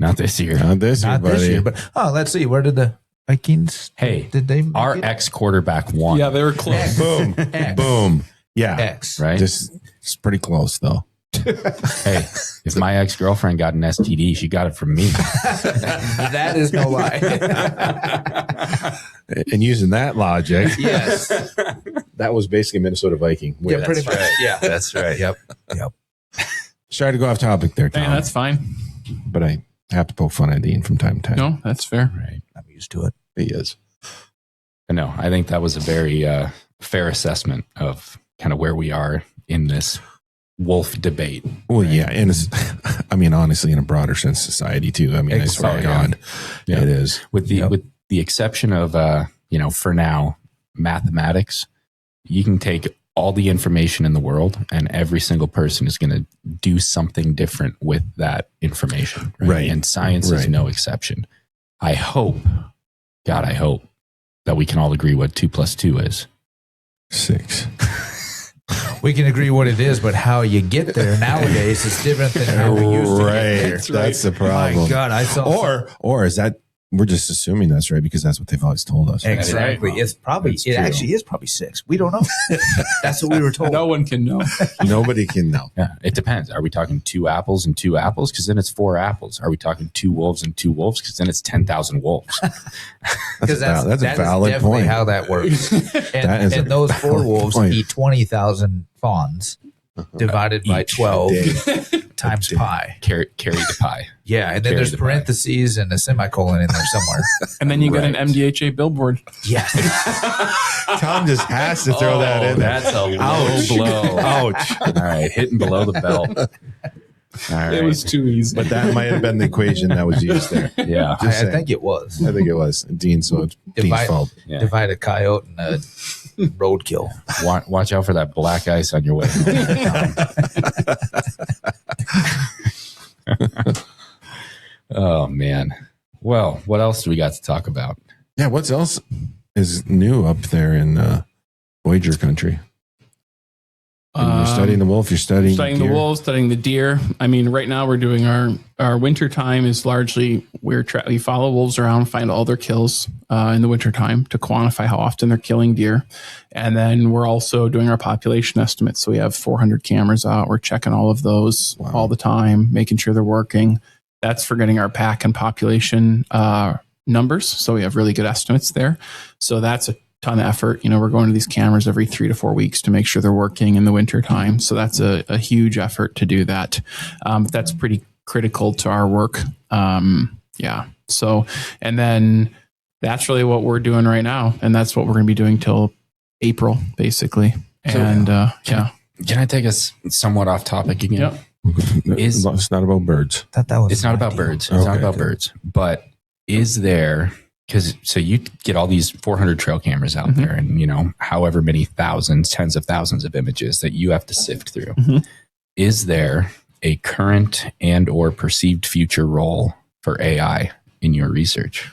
Not this year. Not this year, but let's see. Where did the Vikings? Hey, did they? Our ex-quarterback won. Yeah, they were close. Boom, boom. Yeah, X. Right. It's pretty close though. Hey, if my ex-girlfriend got an STD, she got it from me. That is no lie. And using that logic, Yes. that was basically Minnesota Viking. Yeah, pretty much. Right. Yeah, That's right. Yep. Sorry to go off topic there, Tom. Hey, that's fine. But I have to poke fun at Dean from time to time. No, that's fair. Right. I'm used to it. He is. But no, I think that was a very fair assessment of kind of where we are in this wolf debate. Well, yeah, and it's, I mean, honestly, in a broader sense, society too. I mean, I swear to God, Yeah. it is. With the exception of for now, mathematics. You can take all the information in the world, and every single person is going to do something different with that information. Right. And science is no exception. I hope that we can all agree what 2 + 2 is. 6. We can agree what it is, but how you get there nowadays is different than how we used to get there. That's the problem. My God, I saw. Or is that we're just assuming that's right because that's what they've always told us. Right? Exactly. It's probably it actually is probably 6. We don't know. That's what we were told. No one can know. Nobody can know. Yeah, it depends. Are we talking 2 apples and 2 apples? Because then it's 4 apples. Are we talking 2 wolves and 2 wolves? Because then it's 10,000 wolves. That's a valid point. How that works. And those 4 wolves eat 20,000 fawns divided by 12 times pi. Carry the pie. Yeah, and then there's parentheses and a semicolon in there somewhere. And then you get an MDHA billboard. Yes. Tom just has to throw that in there. That's a low blow. Ouch. All right, hitting below the belt. All right. It was too easy. But that might have been the equation that was used there. Yeah. I think it was. I think it was. Dean, so it's Dean's fault. Yeah. Divide a coyote and a roadkill. Watch out for that black ice on your way home. Oh, man. Well, what else do we got to talk about? Yeah, what else is new up there in Voyager country? You're studying the wolf, you're studying the wolves, studying the deer. I mean, right now we're doing our winter time is largely we follow wolves around, find all their kills in the winter time to quantify how often they're killing deer. And then we're also doing our population estimates. So we have 400 cameras out. We're checking all of those all the time, making sure they're working. That's for getting our pack and population numbers. So we have really good estimates there. So that's a ton of effort. You know, we're going to these cameras every 3 to 4 weeks to make sure they're working in the winter time. So that's a huge effort to do that. That's pretty critical to our work. Yeah. So, and then that's really what we're doing right now. And that's what we're going to be doing till April, basically. And yeah. Can I take us somewhat off topic again? Yep. It's not about birds. That was it's not about birds. It's not about birds. But is there, so you get all these 400 trail cameras out there and, however many thousands, tens of thousands of images that you have to sift through. Is there a current and or perceived future role for AI in your research?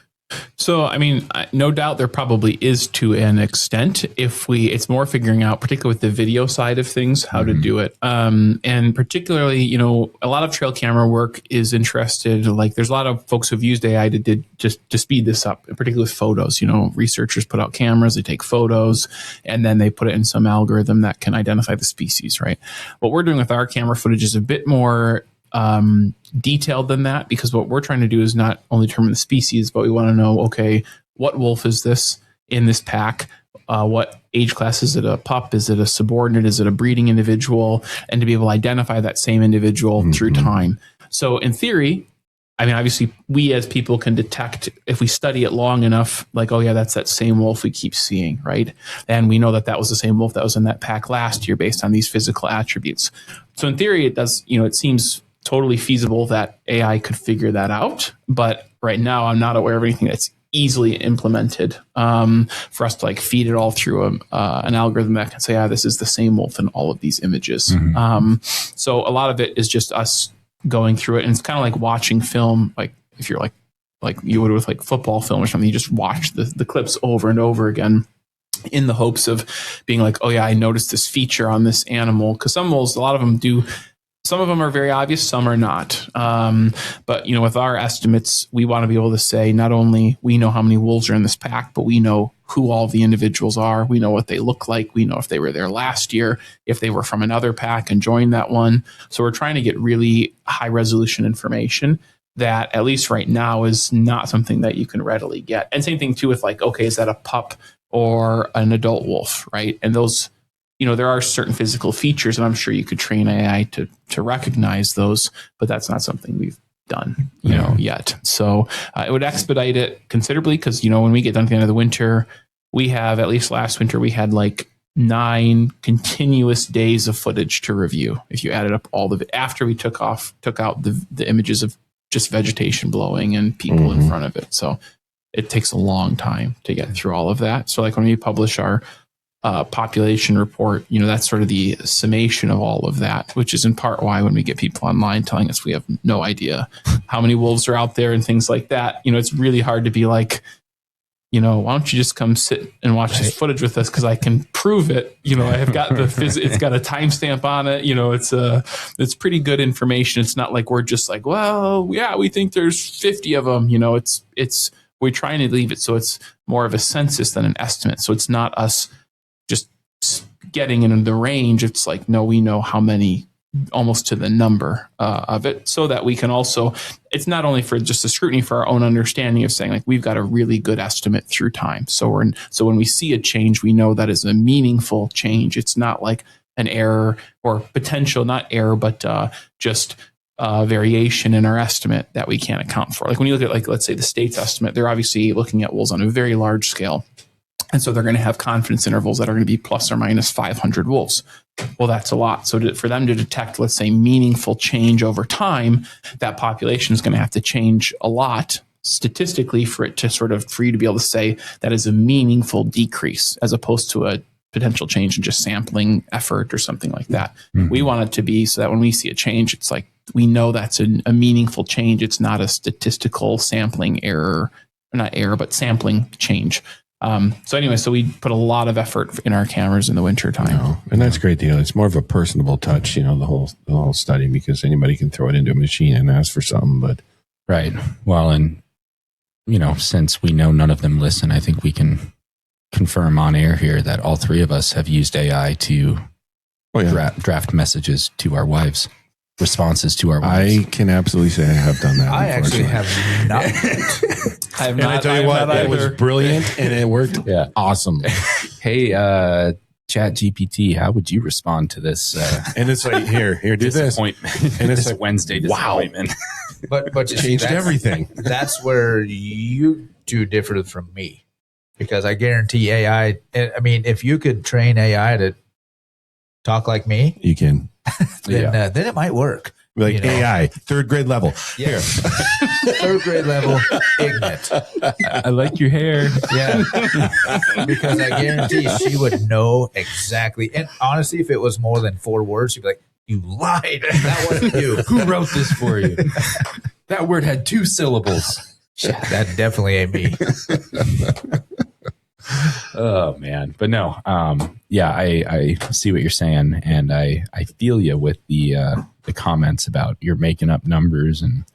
So, I mean, no doubt there probably is to an extent. It's more figuring out, particularly with the video side of things, how to do it. And particularly, a lot of trail camera work is interested. Like, there's a lot of folks who've used AI to speed this up, particularly with photos. Researchers put out cameras, they take photos, and then they put it in some algorithm that can identify the species, right? What we're doing with our camera footage is a bit more detailed than that, because what we're trying to do is not only determine the species, but we want to know, okay, what wolf is this in this pack? What age class? Is it a pup? Is it a subordinate? Is it a breeding individual? And to be able to identify that same individual through time. So in theory, I mean, obviously we as people can detect, if we study it long enough, like, oh yeah, that's that same wolf we keep seeing, right? And we know that was the same wolf that was in that pack last year based on these physical attributes. So in theory, it does, it seems totally feasible that AI could figure that out. But right now, I'm not aware of anything that's easily implemented for us to feed it all through an algorithm that can say, this is the same wolf in all of these images. So a lot of it is just us going through it. And it's kind of like watching film, like if you're like you would with football film or something, you just watch the clips over and over again in the hopes of being like, oh yeah, I noticed this feature on this animal. Because some wolves, a lot of them do. Some of them are very obvious, some are not. But, with our estimates, we want to be able to say not only we know how many wolves are in this pack, but we know who all the individuals are. We know what they look like. We know if they were there last year, if they were from another pack and joined that one. So we're trying to get really high resolution information that, at least right now, is not something that you can readily get. And same thing too with okay, is that a pup or an adult wolf, right? And those, there are certain physical features, and I'm sure you could train AI to recognize those, but that's not something we've done, yet. So it would expedite it considerably because, when we get done at the end of the winter, we have, at least last winter, we had 9 continuous days of footage to review. If you added up all of it after we took out the images of just vegetation blowing and people in front of it. So it takes a long time to get through all of that. So when we publish our population report, that's sort of the summation of all of that, which is in part why when we get people online telling us we have no idea how many wolves are out there and things like that, it's really hard to be like, why don't you just come sit and watch this footage with us? Because I can prove it. I have got it's got a timestamp on it. It's pretty good information. It's not like we're just like, well, yeah, we think there's 50 of them. It's we're trying to leave it so it's more of a census than an estimate. So it's not us just getting in the range. It's like, no, we know how many, almost to the number of it, so that we can also, it's not only for just the scrutiny, for our own understanding of saying we've got a really good estimate through time. So when we see a change, we know that is a meaningful change. It's not like an error or potential, not error, but just variation in our estimate that we can't account for. When you look at let's say the state's estimate, they're obviously looking at wolves on a very large scale. And so they're going to have confidence intervals that are going to be plus or minus 500 wolves. Well, that's a lot. So for them to detect, let's say, meaningful change over time, that population is going to have to change a lot statistically for you to be able to say that is a meaningful decrease as opposed to a potential change in just sampling effort or something like that. We want it to be so that when we see a change, it's like we know that's a meaningful change. It's not a statistical sampling error, not error, but sampling change. So we put a lot of effort in our cameras in the winter time. And that's a great deal. It's more of a personable touch, the whole study, because anybody can throw it into a machine and ask for something, but. Right. Well, and, since we know none of them listen, I think we can confirm on air here that all three of us have used AI to draft messages to our wives, responses to our wives. I can absolutely say I have done that. I actually have not. I have not. I tell you what, it was brilliant and it worked awesome. Hey, Chat GPT, how would you respond to this? And it's like, here, do this. And it's like Wednesday disappointment. Wow. But it changed everything. That's where you two differ from me, because I guarantee AI. I mean, if you could train AI to talk like me, you can. then it might work. Like AI, third grade level. Yeah. Third grade level, ignorant. I like your hair. Yeah. Because I guarantee she would know exactly. And honestly, if it was more than 4 words, she'd be like, you lied. That wasn't you. Who wrote this for you? That word had 2 syllables. Yeah, that definitely ain't me. Oh man, but no, I see what you're saying, and I feel you with the comments about you're making up numbers, and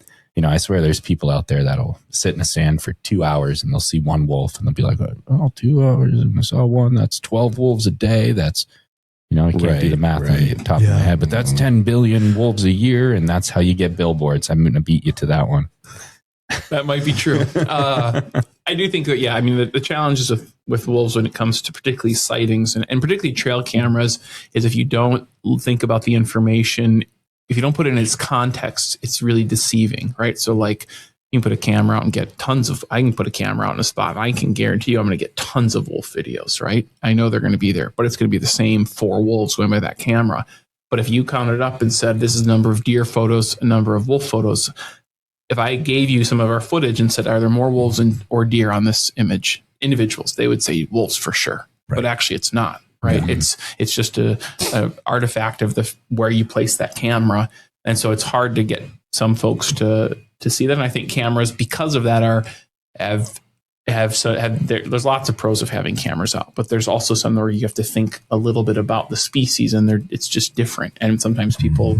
I swear there's people out there that'll sit in a stand for 2 hours and they'll see one wolf and they'll be like, oh, 2 hours and I saw one. That's 12 wolves a day. That's I can't do the math on the top of my head, but that's 10 billion wolves a year, and that's how you get billboards. I'm going to beat you to that one. That might be true. I do think that, the challenges with wolves when it comes to particularly sightings and particularly trail cameras is if you don't think about the information, if you don't put it in its context, it's really deceiving, right? So like you can put a camera out and get I can put a camera out in a spot and I can guarantee you I'm going to get tons of wolf videos, right? I know they're going to be there, but it's going to be the same 4 wolves going by that camera. But if you counted up and said, this is a number of deer photos, a number of wolf photos, if I gave you some of our footage and said, are there more wolves or deer on this image, individuals, they would say wolves for sure. Right. But actually it's not, right? Mm-hmm. It's just a artifact of where you place that camera. And so it's hard to get some folks to see that. And I think cameras, because of that, there's lots of pros of having cameras out, but there's also some where you have to think a little bit about the species, and it's just different. And sometimes people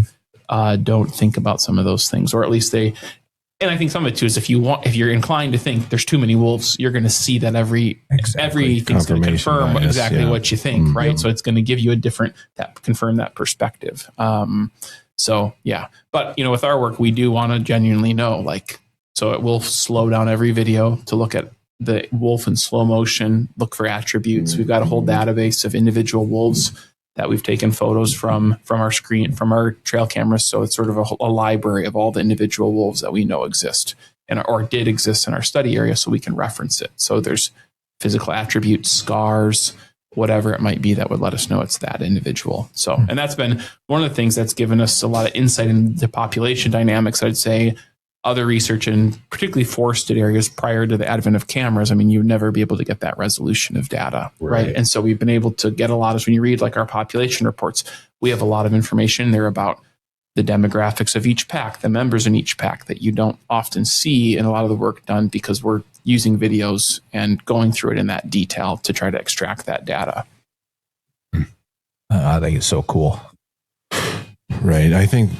don't think about some of those things, or at least they. And I think some of it too is if you're inclined to think there's too many wolves, you're going to see that everything's going to confirm exactly what you think, right? So it's going to give you confirm that perspective. But with our work, we do want to genuinely know, so it will slow down every video to look at the wolf in slow motion, look for attributes. We've got a whole database of individual wolves that we've taken photos from our screen, from our trail cameras. So it's sort of a library of all the individual wolves that we know exist or did exist in our study area, so we can reference it. So there's physical attributes, scars, whatever it might be that would let us know it's that individual. So, and that's been one of the things that's given us a lot of insight into population dynamics. I'd say other research in particularly forested areas prior to the advent of cameras, you'd never be able to get that resolution of data, right? And so we've been able to get a lot of, when you read our population reports, we have a lot of information there about the demographics of each pack, the members in each pack that you don't often see in a lot of the work done because we're using videos and going through it in that detail to try to extract that data. I think it's so cool. Right. I think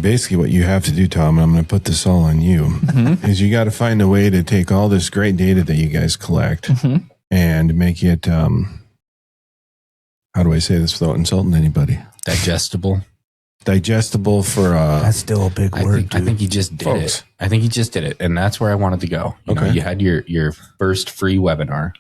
basically what you have to do, Tom, and I'm going to put this all on you, is you got to find a way to take all this great data that you guys collect and make it, how do I say this without insulting anybody? Digestible for that's still a big word. I think you just did it. I think you just did it, and that's where I wanted to go. You had your first free webinar,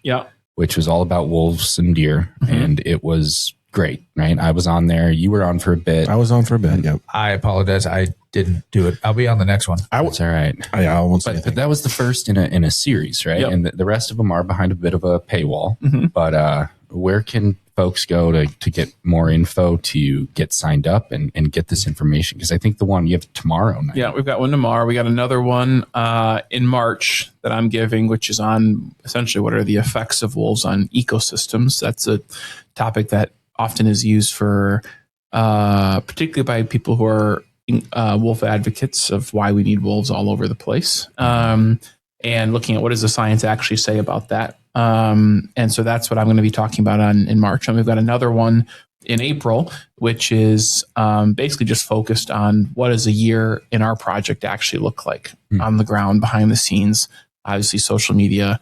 which was all about wolves and deer, and it was great, right? I was on there. You were on for a bit. I was on for a bit. Yep. I apologize. I didn't do it. I'll be on the next one. That's all right. I won't say but that was the first in a series, right? Yep. And the rest of them are behind a bit of a paywall. But where can folks go to get more info, to get signed up and get this information? Because I think the one you have tomorrow night. Yeah, we've got one tomorrow. We got another one in March that I'm giving, which is on essentially what are the effects of wolves on ecosystems. That's a topic that often is used for particularly by people who are wolf advocates of why we need wolves all over the place, and looking at what does the science actually say about that. And so that's what I'm going to be talking about in March. And we've got another one in April, which is basically just focused on what does a year in our project actually look like on the ground, behind the scenes. Obviously, social media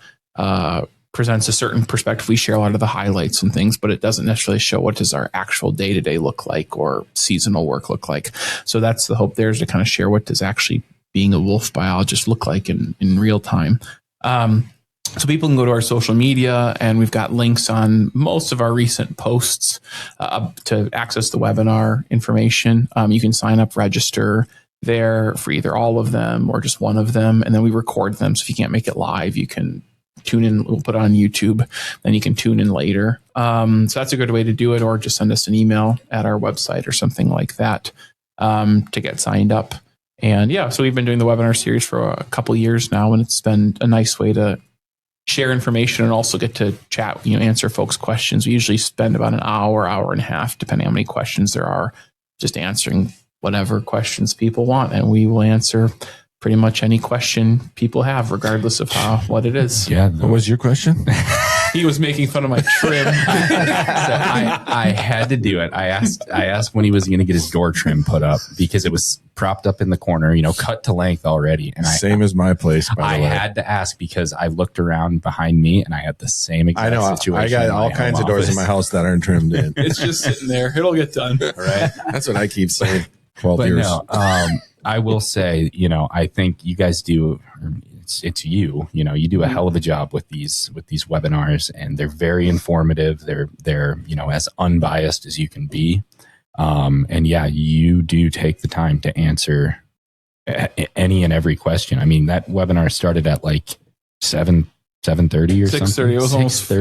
presents a certain perspective. We share a lot of the highlights and things, but it doesn't necessarily show what does our actual day-to-day look like or seasonal work look like. So that's the hope there, is to kind of share what does actually being a wolf biologist look like in real time. So people can go to our social media, and we've got links on most of our recent posts to access the webinar information. You can sign up, register there for either all of them or just one of them, and then we record them. So if you can't make it live, you can tune in. We'll put it on YouTube, then you can tune in later. So that's a good way to do it, or just send us an email at our website or something like that. to get signed up. And yeah, so we've been doing the webinar series for a couple years now, and it's been a nice way to share information and also get to chat, answer folks' questions. We usually spend about an hour and a half, depending on how many questions there are, just answering whatever questions people want. And we will answer pretty much any question people have, regardless of what it is. Yeah. What was your question? He was making fun of my trim. So I had to do it. I asked when he was going to get his door trim put up because it was propped up in the corner, cut to length already. And Same as my place, by the way. I had to ask because I looked around behind me and I had the same exact situation. I got all kinds of doors in my house that aren't trimmed in. It's just sitting there. It'll get done. Right. That's what I keep saying. 12 years. No, I will say, I think you guys do. It's you do a hell of a job with these webinars, and they're very informative. They're as unbiased as you can be. And yeah, you do take the time to answer any and every question. I mean, that webinar started at like 7:30 or 6:30. something.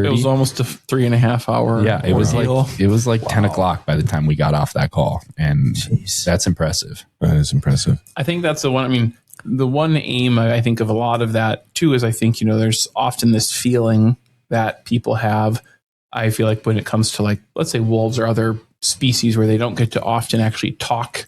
It was almost a 3.5 hour. Yeah, it was like 10 o'clock by the time we got off that call, and that's impressive. That is impressive. I think that's the one. I mean, the one aim I think of a lot of that too is I think there's often this feeling that people have. I feel like when it comes to, like, let's say wolves or other species where they don't get to often actually talk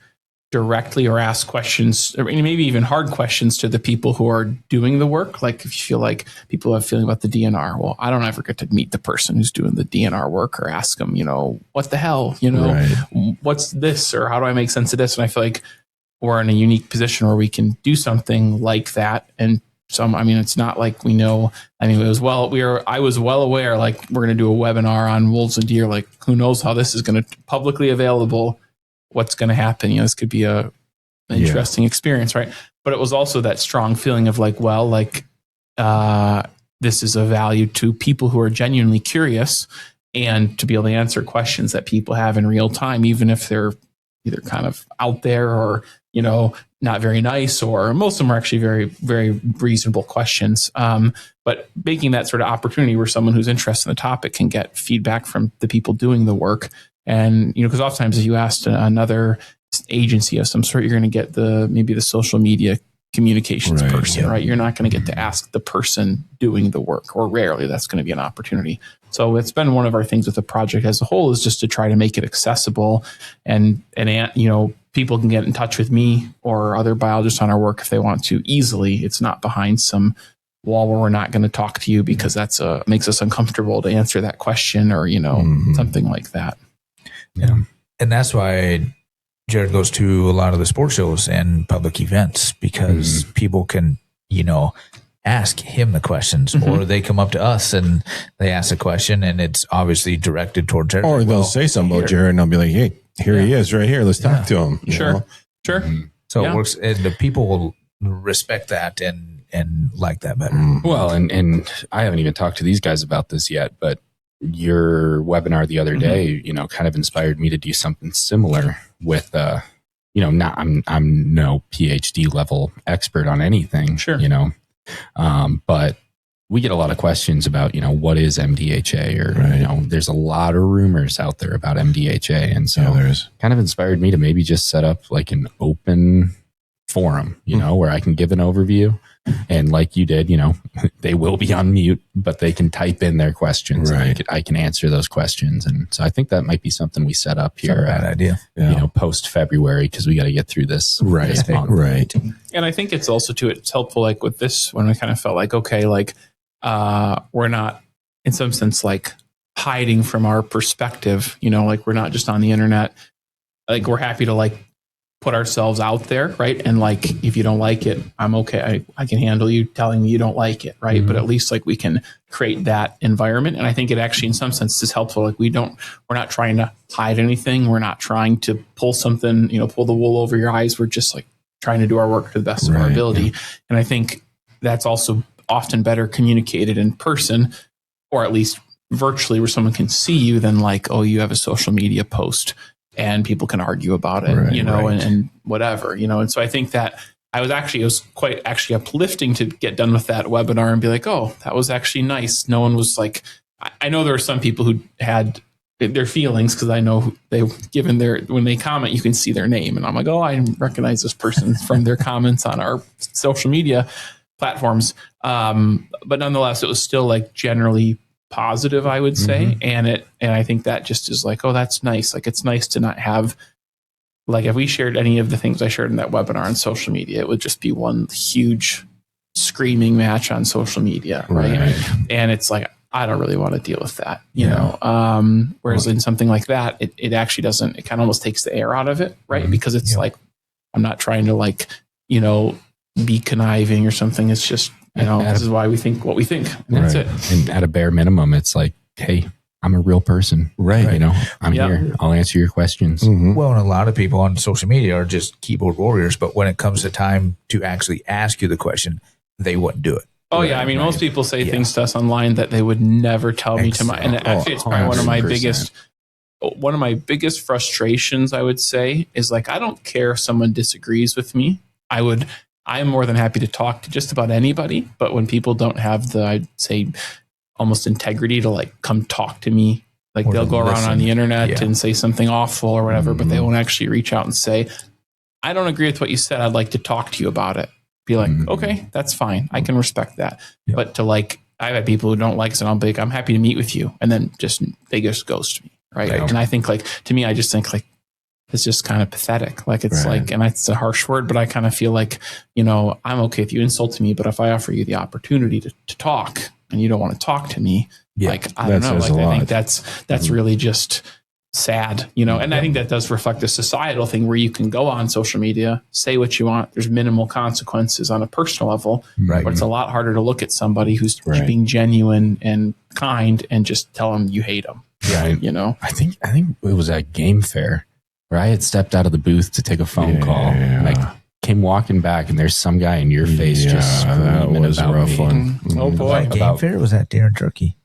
directly or ask questions, or maybe even hard questions to the people who are doing the work. Like, if you feel like people have a feeling about the DNR, well, I don't ever get to meet the person who's doing the DNR work or ask them, what the hell, Right. what's this, or how do I make sense of this? And I feel like we're in a unique position where we can do something like that. And it's not like we know. I was well aware, like, we're going to do a webinar on wolves and deer. Like, who knows how this is going to publicly available, what's going to happen. This could be an interesting experience, right? But it was also that strong feeling of like, well, like, this is a value to people who are genuinely curious, and to be able to answer questions that people have in real time, even if they're either kind of out there or, not very nice, or most of them are actually very, very reasonable questions. But making that sort of opportunity where someone who's interested in the topic can get feedback from the people doing the work. And, because oftentimes if you asked another agency of some sort, you're going to get maybe the social media communications person, right? You're not going to get to ask the person doing the work, or rarely that's going to be an opportunity. So it's been one of our things with the project as a whole, is just to try to make it accessible, and people can get in touch with me or other biologists on our work if they want to easily. It's not behind some wall where we're not going to talk to you because that's makes us uncomfortable to answer that question, or something like that. Yeah, and that's why Jared goes to a lot of the sports shows and public events, because people can, ask him the questions, or they come up to us and they ask a question, and it's obviously directed toward Jared. Or they'll say something about Jared, and I'll be like, hey, here he is right here. Let's talk to him. Sure. So it works, and the people will respect that and like that better. Well, and I haven't even talked to these guys about this yet, but your webinar the other day, kind of inspired me to do something similar with, I'm no PhD level expert on anything, but we get a lot of questions about, what is MDHA, or, there's a lot of rumors out there about MDHA. And so there's kind of inspired me to maybe just set up like an open forum, where I can give an overview. And like you did, they will be on mute, but they can type in their questions. Right. I can answer those questions. And so I think that might be something we set up here. Bad idea. Post February, because we got to get through this. This month. Right. And I think it's also it's helpful, like with this one, I kind of felt like, okay, like, we're not in some sense like hiding from our perspective, like we're not just on the internet. Like, we're happy to like put ourselves out there, right? And like, if you don't like it, I'm okay. I can handle you telling me you don't like it, right? But at least like we can create that environment. And I think it actually in some sense is helpful. Like, we're not trying to hide anything. We're not trying to pull something, pull the wool over your eyes. We're just like trying to do our work to the best of our ability. Yeah. And I think that's also often better communicated in person, or at least virtually, where someone can see you, than like, oh, you have a social media post and people can argue about it, and whatever, And so I think that it was quite actually uplifting to get done with that webinar and be like, oh, that was actually nice. No one was like, I know there were some people who had their feelings, because I know they've given when they comment, you can see their name, and I'm like, oh, I recognize this person from their comments on our social media platforms. But nonetheless, it was still like generally positive, I would say. And I think that just is like, oh, that's nice. Like, it's nice to not have, like, if we shared any of the things I shared in that webinar on social media, it would just be one huge screaming match on social media. Right. And it's like, I don't really want to deal with that, you know? Whereas in something like that, it actually doesn't, it kind of almost takes the air out of it. Right. Because it's like, I'm not trying to, like, you know, be conniving or something. It's just, you know, this is why we think what we think. And that's it. And at a bare minimum, it's like, hey, I'm a real person. Right. You know, I'm here. I'll answer your questions. Well, and a lot of people on social media are just keyboard warriors, but when it comes to time to actually ask you the question, they wouldn't do it. Oh yeah, I mean, most people say things to us online that they would never tell me to my. And actually, it's probably one of my biggest frustrations. I would say is like, I don't care if someone disagrees with me. I'm more than happy to talk to just about anybody. But when people don't have the, I'd say, almost integrity to like come talk to me, like they'll go around on the internet and say something awful or whatever, but they won't actually reach out and say, I don't agree with what you said. I'd like to talk to you about it. Be like, okay, that's fine. I can respect that. But to like, I've had people who don't like it, and I'm like, I'm happy to meet with you. And then they just ghost me. Right. And I think, like, to me, I just think like, it's just kind of pathetic. Like, it's like, and it's a harsh word, but I kind of feel like, you know, I'm okay if you insult me, but if I offer you the opportunity to talk and you don't want to talk to me, like, I don't know. Like, I think that's really just sad, you know. And I think that does reflect a societal thing where you can go on social media, say what you want. There's minimal consequences on a personal level, but it's a lot harder to look at somebody who's being genuine and kind and just tell them you hate them. You know, I think it was at Game Fair where I had stepped out of the booth to take a phone call. And I came walking back, and there's some guy in your face just screaming that was about a rough me. one. Oh boy, Game Fair, was that Darren Turkey?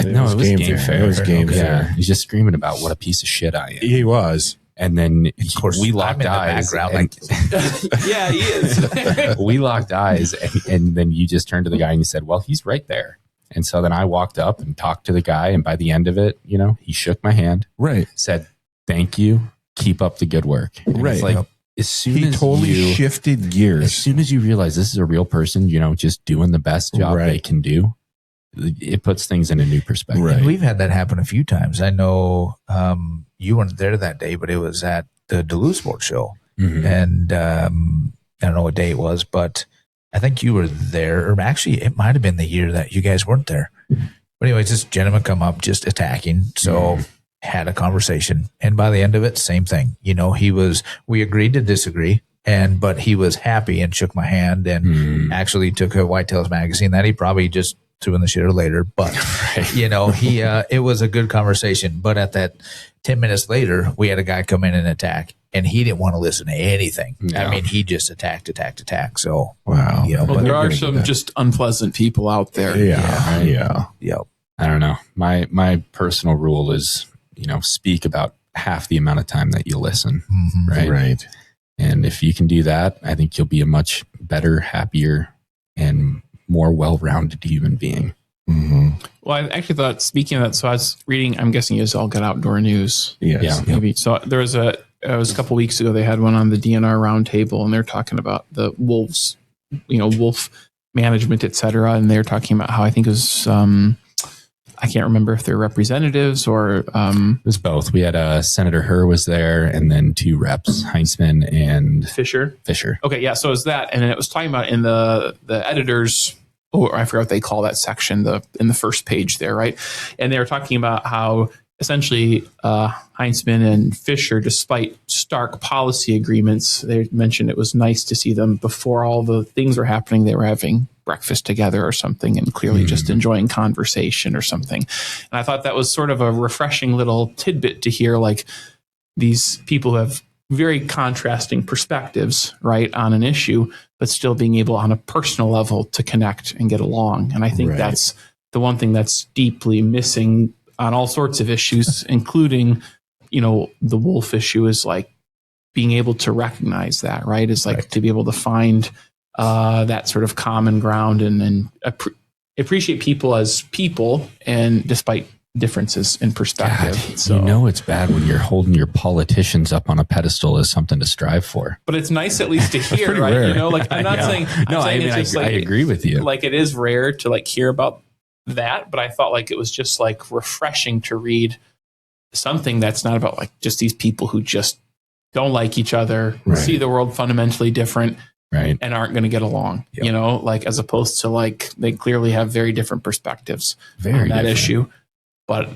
No, it was Game Fair. It was Game Fair. He's just screaming about what a piece of shit I am. He was. And then, of course, we locked eyes. Yeah, he is. We locked eyes, and then you just turned to the guy and you said, well, he's right there. And so then I walked up and talked to the guy, and by the end of it, you know, he shook my hand, said, thank you, keep up the good work. And it's like, as soon as he shifted gears. As soon as you realize this is a real person, you know, just doing the best job they can do, it puts things in a new perspective. And we've had that happen a few times. I know you weren't there that day, but it was at the Duluth Sports Show. And I don't know what day it was, but I think you were there. Or actually, it might have been the year that you guys weren't there. But anyways, this gentleman come up just attacking. So had a conversation. And by the end of it, same thing. You know, we agreed to disagree. But he was happy and shook my hand and actually took a Whitetails magazine that he probably just threw in the shitter later. But, you know, it was a good conversation. But at that 10 minutes later, we had a guy come in and attack, and he didn't want to listen to anything. No. I mean, he just attacked. So, wow. You know, well, there are some just unpleasant people out there. Yeah. I don't know. My personal rule is, you know, speak about half the amount of time that you listen. Right. And if you can do that, I think you'll be a much better, happier, and more well-rounded human being. Well, I actually thought, speaking of that, so I was reading, I'm guessing you guys all got outdoor news. Maybe. So there was it was a couple of weeks ago, they had one on the DNR roundtable, and they're talking about the wolves, you know, wolf management, et cetera. And they're talking about how, I think it was, I can't remember if they're representatives or... it was both. We had Senator Herr was there, and then two reps, Heinzman and Fisher. Okay, yeah. So it was that, and it was talking about in the editors, or I forgot what they call that section, in the first page there, right? And they were talking about how essentially Heinzman and Fisher, despite stark policy agreements, they mentioned it was nice to see them before all the things were happening. They were having breakfast together or something, and clearly just enjoying conversation or something. And I thought that was sort of a refreshing little tidbit to hear, like, these people who have very contrasting perspectives, right, on an issue, but still being able on a personal level to connect and get along. And I think that's the one thing that's deeply missing on all sorts of issues, including, you know, the wolf issue, is like being able to recognize that, right? Is like to be able to find that sort of common ground and appreciate people as people, and despite differences in perspective. God, so, you know, it's bad when you're holding your politicians up on a pedestal as something to strive for. But it's nice at least to hear, right? Rare. You know, like I'm not saying, I agree with you. Like it is rare to like hear about that, but I thought like it was just like refreshing to read something that's not about like just these people who just don't like each other, see the world fundamentally different, and aren't going to get along, you know, like as opposed to like they clearly have very different perspectives on that issue, but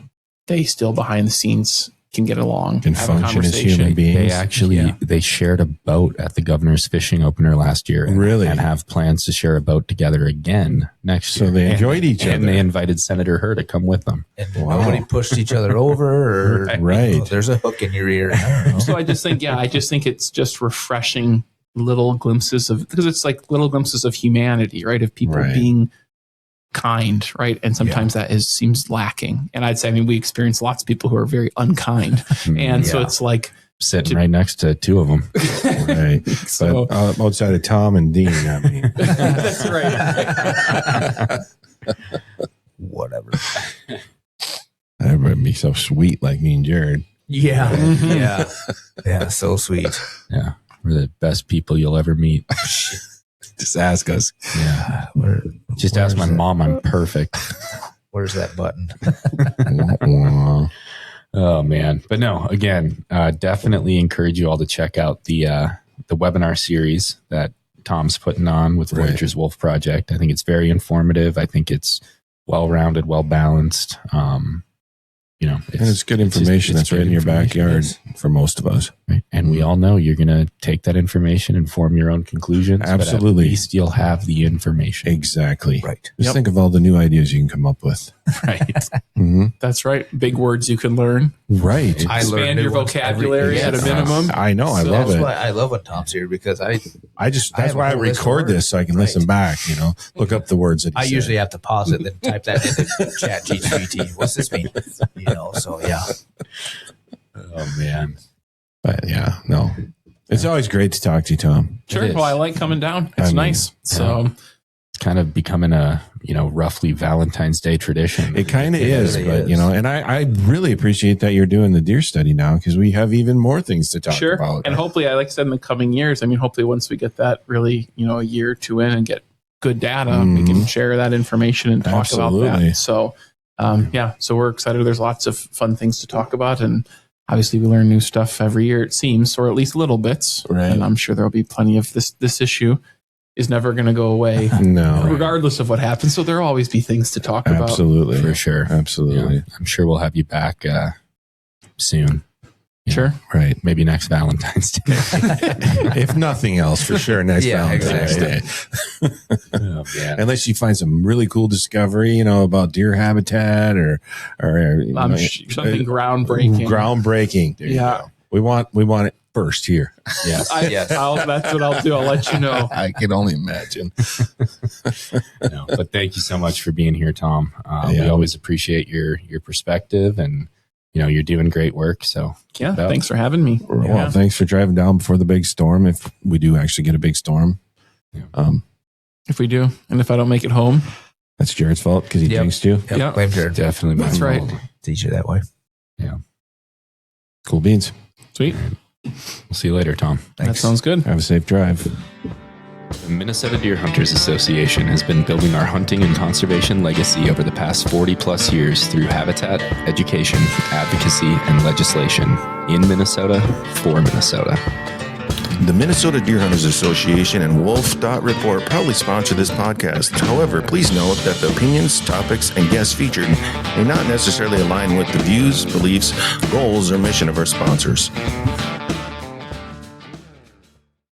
they still behind the scenes can get along, can function as human beings. They actually they shared a boat at the governor's fishing opener last year, and have plans to share a boat together again next year. So they enjoyed each other, and they invited Senator Herr to come with them. And nobody pushed each other over, or you know, there's a hook in your ear. So I just think, it's just refreshing little glimpses of, because it's like little glimpses of humanity, right? Of people being kind, right? And sometimes that seems lacking. And I'd say, I mean, we experience lots of people who are very unkind. And so it's like sitting right next to two of them. Right. So, but outside of Tom and Dean, I mean. That's right. Whatever. Everybody be so sweet like me and Jared. Yeah. Yeah. So sweet. Yeah. We're the best people you'll ever meet. Just ask us. Yeah. Just ask my mom. I'm perfect. Where's that button? Oh man. But no, again, definitely encourage you all to check out the webinar series that Tom's putting on with Voyageurs Wolf Project. I think it's very informative. I think it's well-rounded, well-balanced. You know, and it's good information that's right in your backyard for most of us. Right? And we all know you're going to take that information and form your own conclusions. Absolutely. But at least you'll have the information. Exactly. Right. Just think of all the new ideas you can come up with. Right. That's right. Big words you can learn. Right. Expand your vocabulary at a minimum. I know. I love it. Why I love when Tom's here, because that's why I record this so I can listen back, you know, look up the words that I usually have to pause it, then type that into chat GPT. What's this mean? You know, so yeah. Oh man. But yeah, no. It's always great to talk to you, Tom. Sure. Well, I like coming down. It's nice. So it's kind of becoming a, you know, roughly Valentine's Day tradition. It kind of is, but you know, and I really appreciate that you're doing the deer study now, because we have even more things to talk about. And hopefully, like I said, in the coming years, I mean, hopefully once we get that really, you know, a year or two in and get good data, we can share that information and talk about that. So, so we're excited. There's lots of fun things to talk about, and obviously we learn new stuff every year, it seems, or at least little bits. Right. And I'm sure there'll be plenty of this issue is never going to go away, regardless of what happens. So there'll always be things to talk about. Absolutely. For sure. Absolutely. Yeah, I'm sure we'll have you back soon. Sure. Right. Maybe next Valentine's Day. If nothing else, for sure, next Valentine's Day. Oh, man. Unless you find some really cool discovery, you know, about deer habitat or something groundbreaking. Groundbreaking. There you go. We want it first here. Yes. That's what I'll do. I'll let you know. I can only imagine. No, but thank you so much for being here, Tom. We always appreciate your perspective, and you know, you're doing great work. So thanks for having me. Well, thanks for driving down before the big storm. If we do actually get a big storm, if we do, and if I don't make it home, that's Jared's fault because he jinxed you. Yep. Blame Jared. Definitely. That's right. Teach you that way. Yeah. Cool beans. Sweet. We'll see you later, Tom. Thanks. That sounds good. Have a safe drive. The Minnesota Deer Hunters Association has been building our hunting and conservation legacy over the past 40 plus years through habitat, education, advocacy, and legislation in Minnesota for Minnesota. The Minnesota Deer Hunters Association and Wolf Report proudly sponsor this podcast. However, please note that the opinions, topics, and guests featured may not necessarily align with the views, beliefs, goals, or mission of our sponsors.